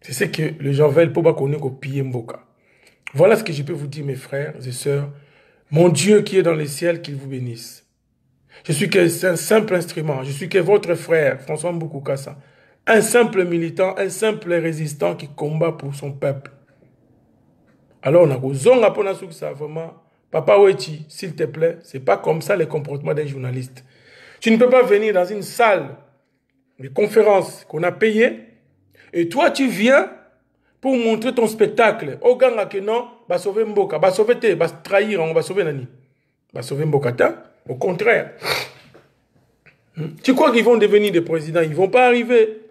Speaker 1: C'est ce que les gens veulent pour qu'on ait piller Mboka. Voilà ce que je peux vous dire, mes frères et sœurs. Mon Dieu qui est dans les ciels, qu'il vous bénisse. Je suis qu'un simple instrument. Je suis que votre frère, François Mboukouassa. Un simple militant, un simple résistant qui combat pour son peuple. Alors, on a besoin de ça, vraiment. Papa Ouechi, s'il te plaît, c'est pas comme ça le comportement d'un journaliste. Tu ne peux pas venir dans une salle de conférence qu'on a payée et toi, tu viens pour montrer ton spectacle. Au ganga que non, va sauver Mboka, va sauver te, va trahir, on va sauver Nani. Va sauver Mboka, au contraire. Tu crois qu'ils vont devenir des présidents? Ils ne vont pas arriver.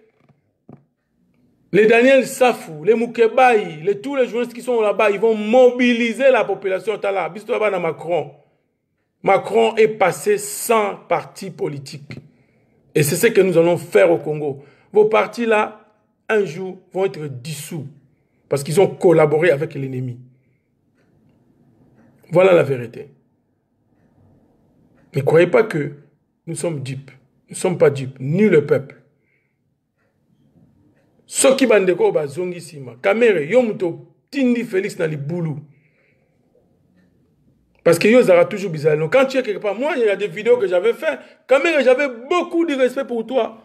Speaker 1: Les Daniel Safou, les Moukebaï, tous les journalistes qui sont là-bas, ils vont mobiliser la population. Macron. Macron est passé sans parti politique. Et c'est ce que nous allons faire au Congo. Vos partis là, un jour, vont être dissous. Parce qu'ils ont collaboré avec l'ennemi. Voilà la vérité. Ne croyez pas que nous sommes dupes. Nous ne sommes pas dupes, ni le peuple. Soki bandeko bazongi sima. Kamere, yo muto tindi Félix na libulu. Parce que yo zara toujours bizarre. Quand tu es quelque part, moi, il y a des vidéos que j'avais fait. Kamere, j'avais beaucoup de respect pour toi.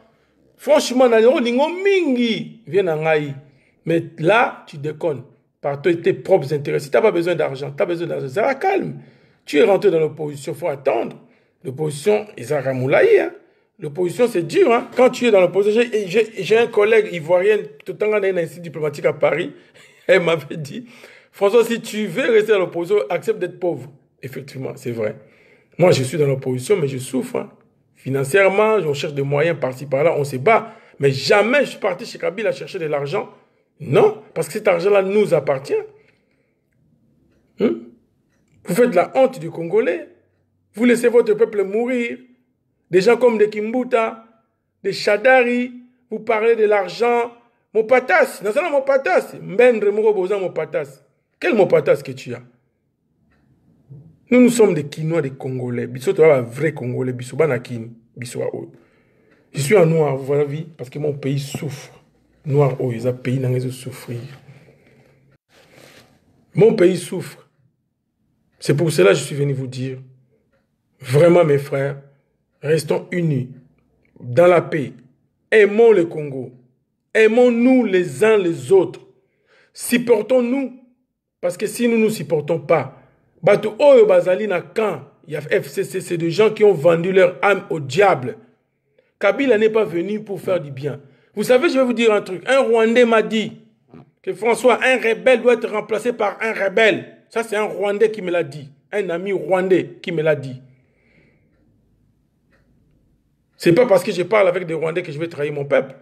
Speaker 1: Franchement, na yo ningo mingi vient na ngai. Mais là, tu déconnes. Par tes propres intérêts. Si tu n'as pas besoin d'argent, tu as besoin d'argent. Ça va calme. Tu es rentré dans l'opposition, il faut attendre. L'opposition, ils ont ramoulaï, hein. L'opposition, c'est dur. Hein? Quand tu es dans l'opposition, j'ai un collègue ivoirien, tout le temps, dans un institut diplomatique à Paris, elle m'avait dit, François, si tu veux rester dans l'opposition, accepte d'être pauvre. Effectivement, c'est vrai. Moi, je suis dans l'opposition, mais je souffre. Hein? Financièrement, on cherche des moyens par-ci, par-là, on se bat. Mais jamais je suis parti chez Kabila chercher de l'argent. Non, parce que cet argent-là nous appartient. Vous faites la honte du Congolais. Vous laissez votre peuple mourir. Des gens comme des Kimbuta, des Chadari, vous parlez de l'argent. Mopatas, non, c'est Mopatas. Mbendre Mouroboza Mopatas. Quel Mopatas que tu as? Nous sommes des Kinois, des Congolais. Biso, tu vois, vrai Congolais. Biso, Banakin. Biso, je suis un noir, vous voyez, parce que mon pays souffre. Noir, oh, ils ont pays dans les souffrir. Mon pays souffre. C'est pour cela que je suis venu vous dire, vraiment mes frères, restons unis, dans la paix. Aimons le Congo. Aimons-nous les uns les autres. Supportons-nous. Parce que si nous ne nous supportons pas, Batu Oyo Bazali na Kan, il y a FCC, c'est des gens qui ont vendu leur âme au diable. Kabila n'est pas venu pour faire du bien. Vous savez, je vais vous dire un truc. Un Rwandais m'a dit que François, un rebelle doit être remplacé par un rebelle. Ça, c'est un Rwandais qui me l'a dit. Un ami Rwandais qui me l'a dit. C'est pas parce que je parle avec des Rwandais que je vais trahir mon peuple.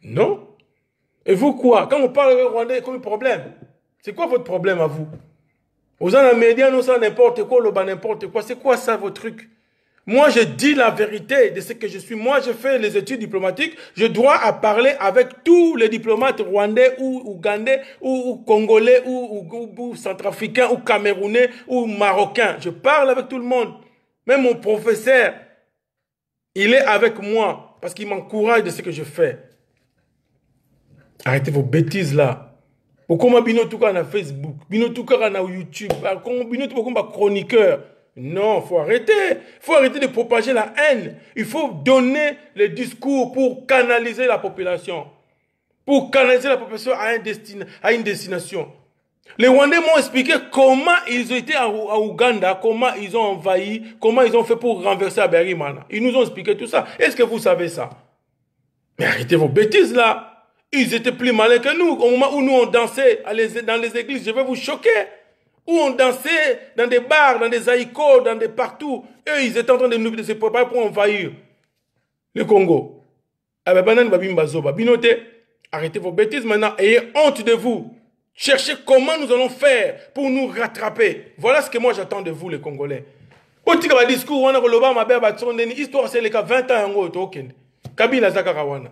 Speaker 1: Non. Et vous quoi? Quand on parle avec Rwandais, quel problème? C'est quoi votre problème à vous? Aux gens les médias, nous ça n'importe quoi, le bas n'importe quoi. C'est quoi ça, vos trucs? Moi, je dis la vérité de ce que je suis. Moi, je fais les études diplomatiques. Je dois à parler avec tous les diplomates rwandais ou ougandais ou congolais ou centrafricains ou camerounais ou marocains. Je parle avec tout le monde. Même mon professeur, il est avec moi parce qu'il m'encourage de ce que je fais. Arrêtez vos bêtises là. Pourquoi bino tout cas na Facebook, bino tout cas na YouTube, bino tout cas chroniqueur. Non, faut arrêter. Faut arrêter de propager la haine. Il faut donner le discours pour canaliser la population. Pour canaliser la population à une destination. Les Rwandais m'ont expliqué comment ils ont été à Ouganda, comment ils ont envahi, comment ils ont fait pour renverser Aberimana. Ils nous ont expliqué tout ça. Est-ce que vous savez ça? Mais arrêtez vos bêtises là. Ils étaient plus malins que nous. Au moment où nous on dansait dans les églises, je vais vous choquer. Où on dansait dans des bars, dans des haïkos, dans des partout. Eux, ils étaient en train de se préparer pour envahir le Congo. Arrêtez vos bêtises maintenant. Ayez honte de vous. Cherchez comment nous allons faire pour nous rattraper. Voilà ce que moi j'attends de vous, les Congolais. Au discours, on a histoire, c'est les cas 20 ans. Kabila Zakarawana.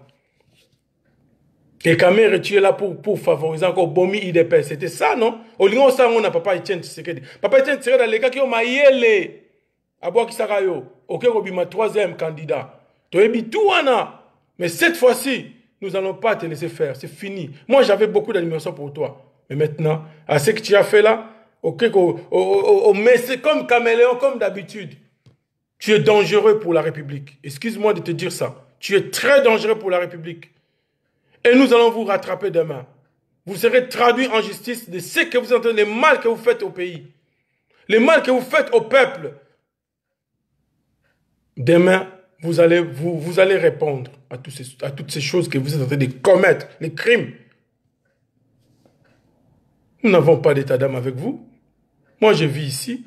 Speaker 1: Et Kamer, tu es là pour favoriser encore Bomi IDP. C'était ça, non? Au lieu ça, on a Papa Etienne Tshisekedi. Papa Etienne Tshisekedi, les gars qui ont maillé Abouaki Sarayo. Ok, Robima, troisième candidat. Tu es tout, Anna. Mais cette fois-ci, nous n'allons pas te laisser faire. C'est fini. Moi, j'avais beaucoup d'admiration pour toi. Mais maintenant, à ce que tu as fait là, ok, mais c'est comme caméléon, comme d'habitude. Tu es dangereux pour la République. Excuse-moi de te dire ça. Tu es très dangereux pour la République. Et nous allons vous rattraper demain. Vous serez traduit en justice de ce que vous entendez, les mal que vous faites au pays. Les mal que vous faites au peuple. Demain, vous allez répondre à toutes ces choses que vous êtes en train de commettre, les crimes. Nous n'avons pas d'état d'âme avec vous. Moi, je vis ici.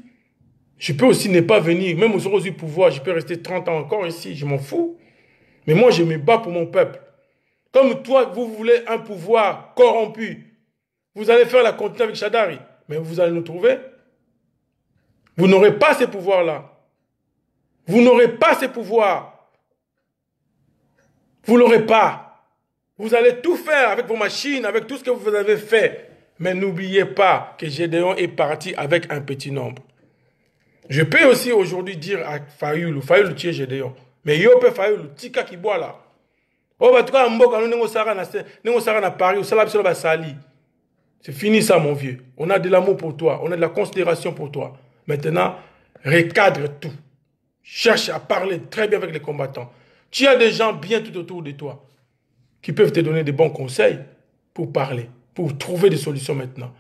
Speaker 1: Je peux aussi ne pas venir. Même aux euros du pouvoir, je peux rester 30 ans encore ici. Je m'en fous. Mais moi, je me bats pour mon peuple. Comme toi, vous voulez un pouvoir corrompu. Vous allez faire la continuité avec Shadari. Mais vous allez nous trouver. Vous n'aurez pas ces pouvoirs-là. Vous n'aurez pas ces pouvoirs. Vous n'aurez pas. Vous allez tout faire avec vos machines, avec tout ce que vous avez fait. Mais n'oubliez pas que Gédéon est parti avec un petit nombre. Je peux aussi aujourd'hui dire à Fayoulou tu es Gédéon. Mais yo peut Fayoulou, tika qui boit là. Oh, bah, en tout cas, na Paris, c'est fini ça, mon vieux. On a de l'amour pour toi, on a de la considération pour toi. Maintenant, recadre tout. Cherche à parler très bien avec les combattants. Tu as des gens bien tout autour de toi qui peuvent te donner des bons conseils pour parler, pour trouver des solutions maintenant.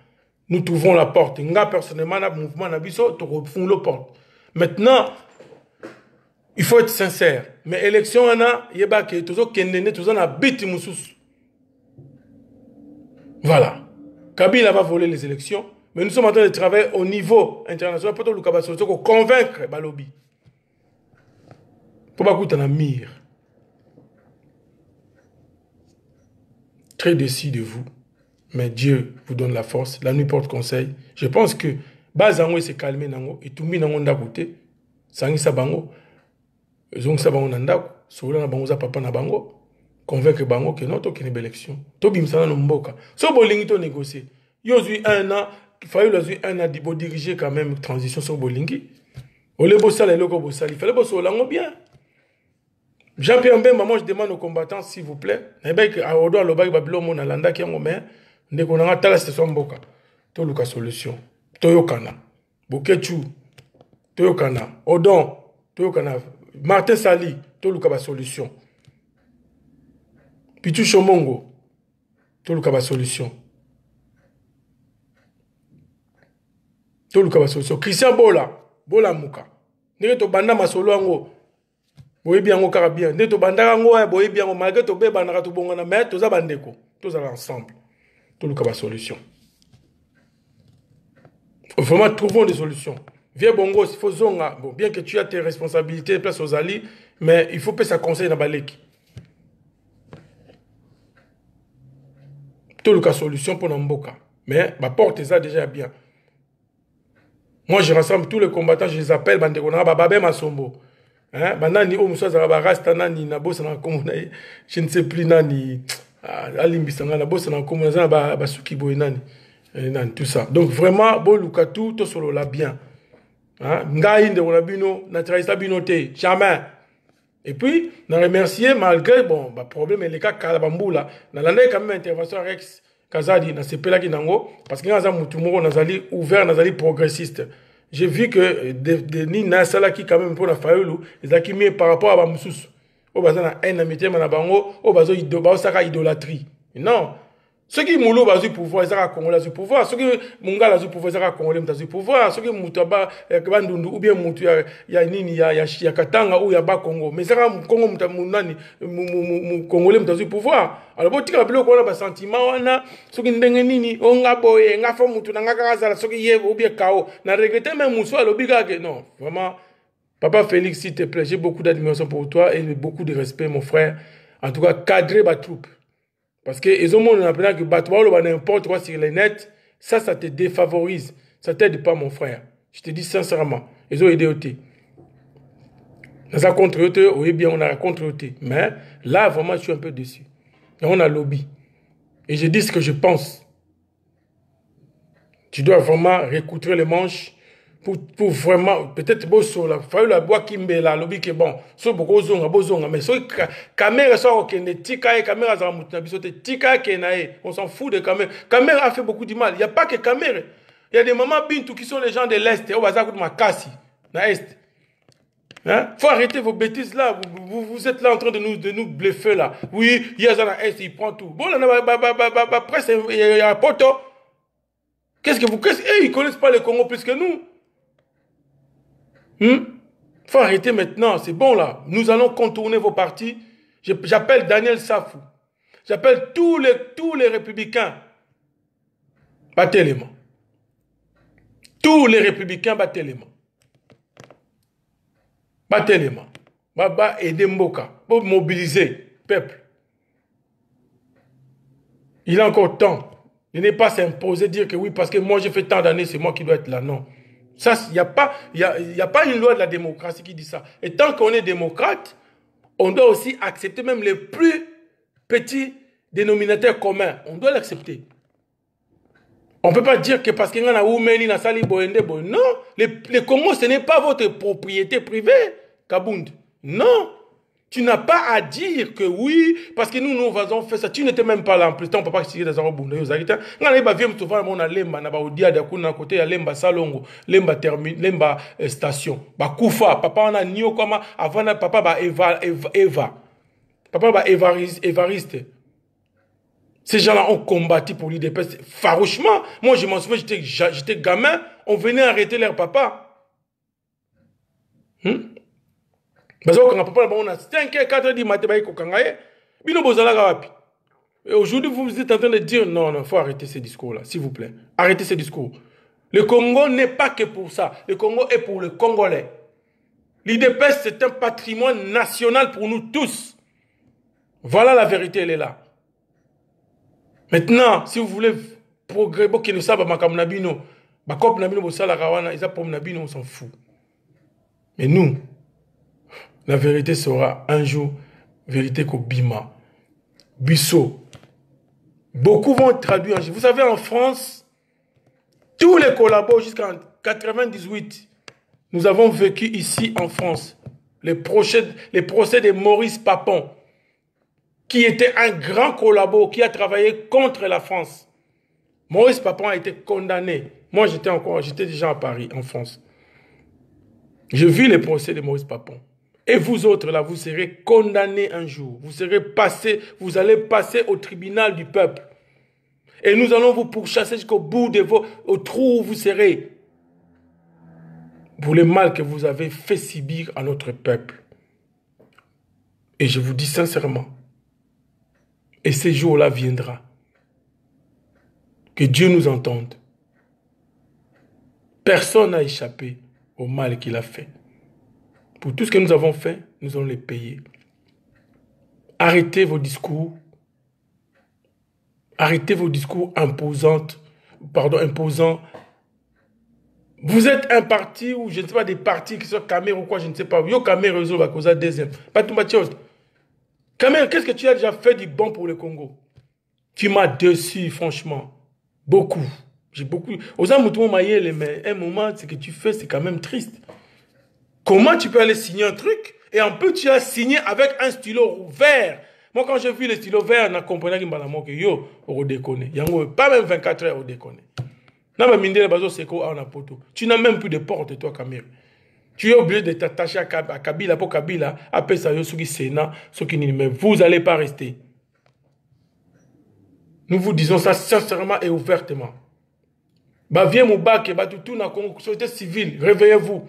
Speaker 1: Nous trouvons la porte. Nga, personnellement, le mouvement Nabiso, tu refons la porte. Maintenant, il faut être sincère. Mais élection, on a, voilà. Kabila va voler les élections. Mais nous sommes en train de travailler au niveau international pour convaincre Balobi. Pour pas qu'on en mire. Très déçu de vous. Mais Dieu vous donne la force. La nuit porte conseil. Je pense que Bazango s'est calmé nango et tout mis nango ndakote. Sangi sabango. Zong sabango nandako. Soula na bango za papa na bango. Convaincre bango que non to kene élection. To bimsana no mboka. So bolingi to négocier. Yozui 1 an il fallait un an pour diriger quand même transition sur Bolingi. Il fallait bosser au lango bien. Jean-Pierre Mbemba, moi je demande aux combattants, s'il vous plaît, à Odo, à Lobak, Babylon, Monalanda, qui est mon maire, dès qu'on a la station Mboka, to luka solution, Toyokana, Bokechu, Toyokana, Odon, Toyokana, Martin Sali, to luka ba solution, Pichu Chomongo, to luka ba solution, to luka ba solution, Christian Bola, Bola Mouka, n'est to banda masolo ango. Boye bien au carabien. Dès to bandara ngo boye bien malgré to be bandara to bongana mais to za bandeko. Tous ensemble. Tout le cas solution. Vraiment trouvons des solutions. Viens bongo, il faut zonga. Bon, bien que tu as tes responsabilités place aux alliés, mais il faut pas ça conseil na baleki. Tout le cas solution pour Namboka. Mais ma porte ça déjà bien. Moi je rassemble tous les combattants, je les appelle bandeko na bababe masombo. Banani o muso za rasta nani na bossa na komuna je ne sais plus nani alimbisanga na bossa na komuna za ba suki boy nani nani tout ça. Donc vraiment bo lukatu to solo la bien. Ngai nde on bino na traisa binoté jamais. Et puis na remercier malgré bon ba problème les cas kalabambula na landa quand même intervention Rex Kazadi na sepela ki nango parce que ngaza mutu moko nazali ouvert nazali progressiste. J'ai vu que des Nina Salaki, quand même, pour la Fayoulou, ils ont mis par rapport à Bamoussous. Au bazar, un amitié, Manabango, au bazar, idolâtrie. Non. Ceux qui moulou, bazou pouvoir, ils ont Congolais du pouvoir. Ceux qui Munga, bazou pouvoir, ils ont Congolais du pouvoir. Ceux qui Moutaba, Bandundu, ou bien Moutou, il y a Nini, il y a Katanga, ou il y a Bas Congo. Mais ça, Congo, Moutani, Congolais du pouvoir. Alors, bon, tu as un sentiment, on a, ceux qui n'ont Nini, on a boye, on a fait Moutou, on a Gaza, ceux qui y est, ou bien Kao. On a regretté même Moussou, l'obiga, non, vraiment. Papa Félix, s'il te plaît, j'ai beaucoup d'admiration pour toi et beaucoup de respect, mon frère. En tout cas, cadrer ma troupe. Parce que les hommes, on a que Batoualo, n'importe quoi sur les nets, ça te défavorise. Ça t'aide pas, mon frère. Je te dis sincèrement. Ils ont aidé au thé. On a contre eux, oui, bien, on a contre eux. Mais là, vraiment, je suis un peu déçu. Et on a lobby. Et je dis ce que je pense. Tu dois vraiment récoudrer les manches pour vraiment, peut-être, il faut la boire Kimbe là, lobby qui est bon. So, beaucoup zonga, mais so, caméra, ça, ok, ne tika et caméra, ça, tika, on s'en fout de caméra. Caméra a fait beaucoup de mal. Il n'y a pas que caméra. Il y a des mamans bintou qui sont les gens de l'Est. Au bazar, de ma casse, na Est. Hein? Faut arrêter vos bêtises là. Vous êtes là en train de nous bluffer là. Oui, il y a un Est, il prend tout. Bon, là, presse, il y a un poteau. Ils connaissent pas le Congo plus que nous. Faut arrêter maintenant, c'est bon là. Nous allons contourner vos partis. J'appelle Daniel Safou. J'appelle tous les républicains. Battez les mains. Tous les républicains, battez les mains. Battez les mains. Baba et Demboka. Pour mobiliser le peuple. Il a encore temps. Il n'est pas s'imposer, dire que oui, parce que moi j'ai fait tant d'années, c'est moi qui dois être là. Non. Ça, il n'y a pas une loi de la démocratie qui dit ça. Et tant qu'on est démocrate, on doit aussi accepter même les plus petits dénominateurs communs. On doit l'accepter. On ne peut pas dire que parce qu'il y en a Oumeni, Nassali, Boende, non. Les Congo, ce n'est pas votre propriété privée, Kabound. Non. Tu n'as pas à dire que oui, parce que nous avons fait ça. Tu n'étais même pas là en plus. On ne peut pas essayer dans un bout. On a lemba na ba odia da kuna côté ya lemba salongo, lemba termine, lemba station. Ba kufa, papa on a nio comme avant papa ba Eva. Papa ba Évariste. Ces gens-là ont combattu pour l'IDPS farouchement. Moi je m'en souviens, j'étais gamin, on venait arrêter leur papa. Parce que papa on a 5h, 4h du matin, et aujourd'hui, vous êtes en train de dire non, il faut arrêter ces discours-là, s'il vous plaît. Arrêtez ces discours. Le Congo n'est pas que pour ça. Le Congo est pour le Congolais. L'IDPS, c'est un patrimoine national pour nous tous. Voilà la vérité, elle est là. Maintenant, si vous voulez progresser, on s'en fout. Mais nous, la vérité sera un jour, vérité Kobima, Bissot. Beaucoup vont traduire. Vous savez, en France, Tous les collabos jusqu'en 98, nous avons vécu ici en France. Les procès de Maurice Papon, qui était un grand collabo, qui a travaillé contre la France. Maurice Papon a été condamné. Moi, j'étais déjà à Paris, en France. J'ai vu les procès de Maurice Papon. Et vous autres, là, vous serez condamnés un jour. Vous allez passer au tribunal du peuple. Et nous allons vous pourchasser jusqu'au bout de au trou où vous serez. Pour le mal que vous avez fait subir à notre peuple. Et je vous dis sincèrement, et ce jour-là viendra, que Dieu nous entende. Personne n'a échappé au mal qu'il a fait. Pour tout ce que nous avons fait, nous allons les payer. Arrêtez vos discours. Arrêtez vos discours imposants. Vous êtes un parti ou je ne sais pas des partis qui sont Cameroun ou quoi, je ne sais pas. Yo Cameroun réseau va causer deuxième. Pas tout chose. Cameroun, qu'est-ce que tu as déjà fait du bon pour le Congo? Tu m'as déçu, franchement. Beaucoup. J'ai beaucoup. Aux amoutons maillés, mais un moment, ce que tu fais, c'est quand même triste. Comment tu peux aller signer un truc et en plus tu as signé avec un stylo vert? Moi, quand j'ai vu le stylo vert, je comprenais que yo, on déconne. Pas même 24 heures, on déconne. Tu n'as même plus de porte, toi, Cameroun. Tu es obligé de t'attacher à Kabila pour Kabila. Après ça, Sénat, mais vous n'allez pas rester. Nous vous disons ça sincèrement et ouvertement. Viens Moubak, tout na société civile, réveillez-vous.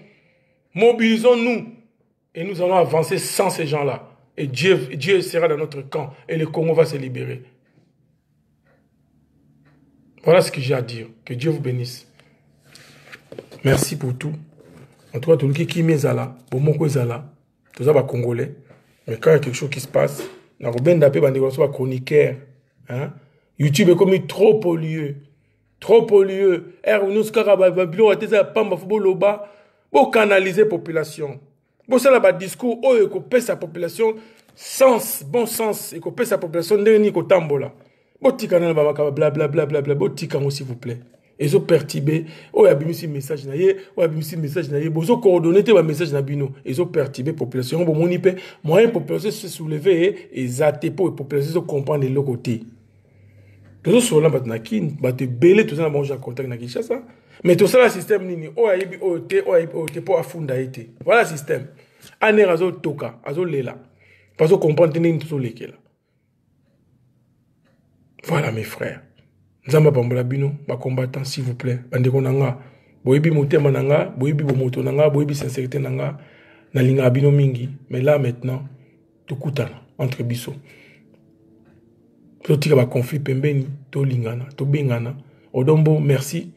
Speaker 1: Mobilisons-nous. Et nous allons avancer sans ces gens-là. Et Dieu sera dans notre camp. Et le Congo va se libérer. Voilà ce que j'ai à dire. Que Dieu vous bénisse. Merci pour tout. En tout cas, tout le qui est là, pour mon là, tout ça va congolais. Mais quand il y a quelque chose qui se passe, on a chroniqueur. YouTube est comme trop pollué. Trop pollué. Pour canaliser la population. Pour ça, le discours, il faut sa population sens, bon sens, il faut sa population dernier ko tambola. Botika na blablabla, botika s'il vous plaît. Ils ont perturbé, il y a un message, ils ont coordonné les messages, ils ont perturbé la population. Moyen population se soulever et zater pour la population comprendre de l'autre côté. Tout ça, là, tu te belé, tout ça, on a contact avec Kinshasa. Mais tout ça, le système, pour affunda. Voilà le système. Ané azo toka, azo lela. Parce qu'on comprend que tout ça. Voilà, mes frères. Nzamba pambola bino, ba combattant s'il vous plaît. Bandeko nanga, boyebi motema nanga, boyebi bomoto nanga, boyebi sincérité nanga, na linga bino mingi. Mais là maintenant, tout kutana entre biso. To tika ba conflit pembeni, to lingana, to bengana. Odombo, merci.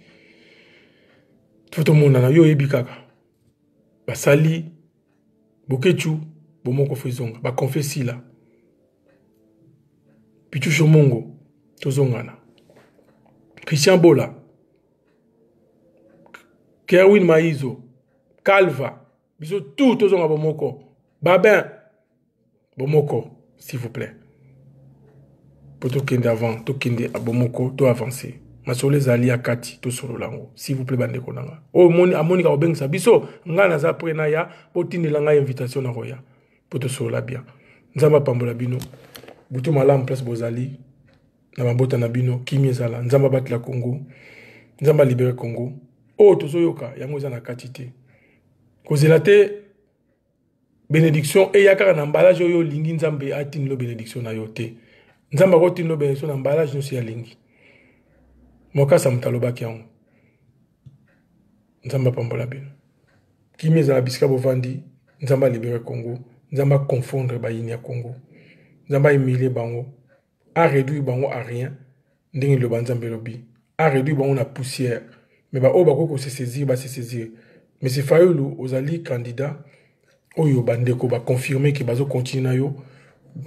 Speaker 1: Tout le monde na yo yebi kaka. Ba sali, bokechu, bomoko fezonga, ba confessi là. Pichu shomongo, to zongana. Christian Bola, Kerwin Maïzo, Calva, bisous tout aux hommes à Bomoko, Babin, Bomoko, s'il vous plaît. Pour tout kende avant, tout kende à Bomoko, tout avancer. Masole Zali à Kati, tout sur le lango, s'il vous plaît, bande konanga. Oh, Monika Obeng Sabiso, Ngana za prenaya, potine langa invitation à Roya, pour tout sur la bien. Nzamba Pambola Bino, Boutou Malam place Bozali. Namabota nabino kimi zala nzamba batla Congo nzamba libérer Congo tozo yoka yango za na katité kozela te bénédiction et yakaka na emballage yo lingi nzambe atini lo bénédiction na yo te nzamba ko tini lo bénédiction na emballage no si ya lingi moka sa mutaloba kiango nzamba pambola bino kimi zala bisika bovandi nzamba libérer Congo nzamba confondre ba yini ya Congo nzamba humilier bango a réduit bango à rien ndenge le banzambe lobi a réduit bango na poussière mais ba o bako ko se saisir mais c'est Fayulu ozali candidat oyo bandeko ba confirmer que bazo continuer na yo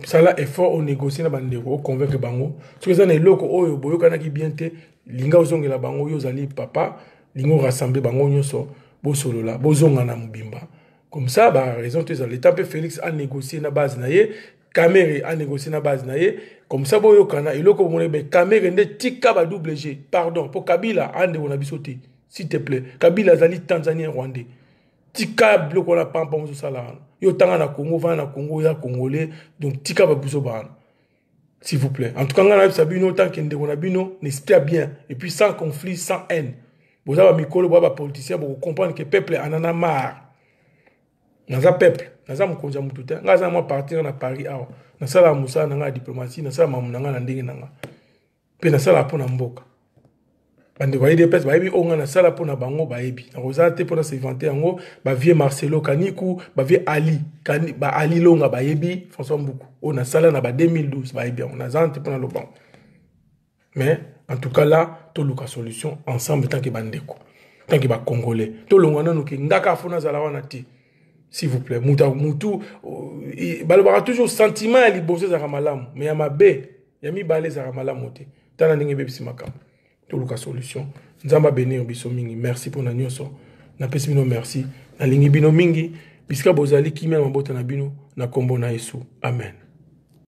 Speaker 1: ça là effort au négocier na bandeko o convaincre bango ce que ça na loko oyo boyoka na ki bien te linga ozongela bango yo ozali papa lingo rassembler bango nyonso bo solo la bozonga na mubimba comme ça ba raison te za l'état Félix a négocié na base na ye Cameroun a négocié na base na ye comme ça boyo kana iloko mone be Cameroun de tika ba double G pardon pour Kabila ande on a bisoté s'il te plaît Kabila zali Tanzanien Rwandais tika bloko la pampa mo sala yo tanga na Congo va na Congo ya congolais donc tika ba buso ba s'il vous plaît en tout cas ngana sabino tant que ndeko na bino n'espère bien et puis sans conflit sans haine vous avez mikolo ba politicien pour comprendre que peuple en a marre naza peuple naza mukonza mutu te ngaza moi partir na Paris awa na sala musa na nga diplomatie na sala mamu na nga na ndenge na nga pe na sala pona mboka bande ba ide pes ba yebi onga na sala pona bango ba yebi na roza te pona se vanter yango ba vie Marcelo Kaniku ba vie Ali Kani ba Ali Longa ba yebi François Mbuku on na sala na ba 2012 ba yebi on a zante pona lo bango mais en tout cas là to luka solution ensemble tant que bandeko tant que ba congolais to longwana no ke ngaka fona zala wana ti. S'il vous plaît, Moutou, il y a toujours sentiment à libosser à Ramalam, mais il y a ma baie, il y a mis balais à Ramalam. Tant que vous avez tout le cas solution. Nous allons bénir Bissomingi. Merci pour nous. Na pesi bino merci. Na lingi bino mingi, puisque bozali kimia mabota na bino na kombo na Yesu. Amen.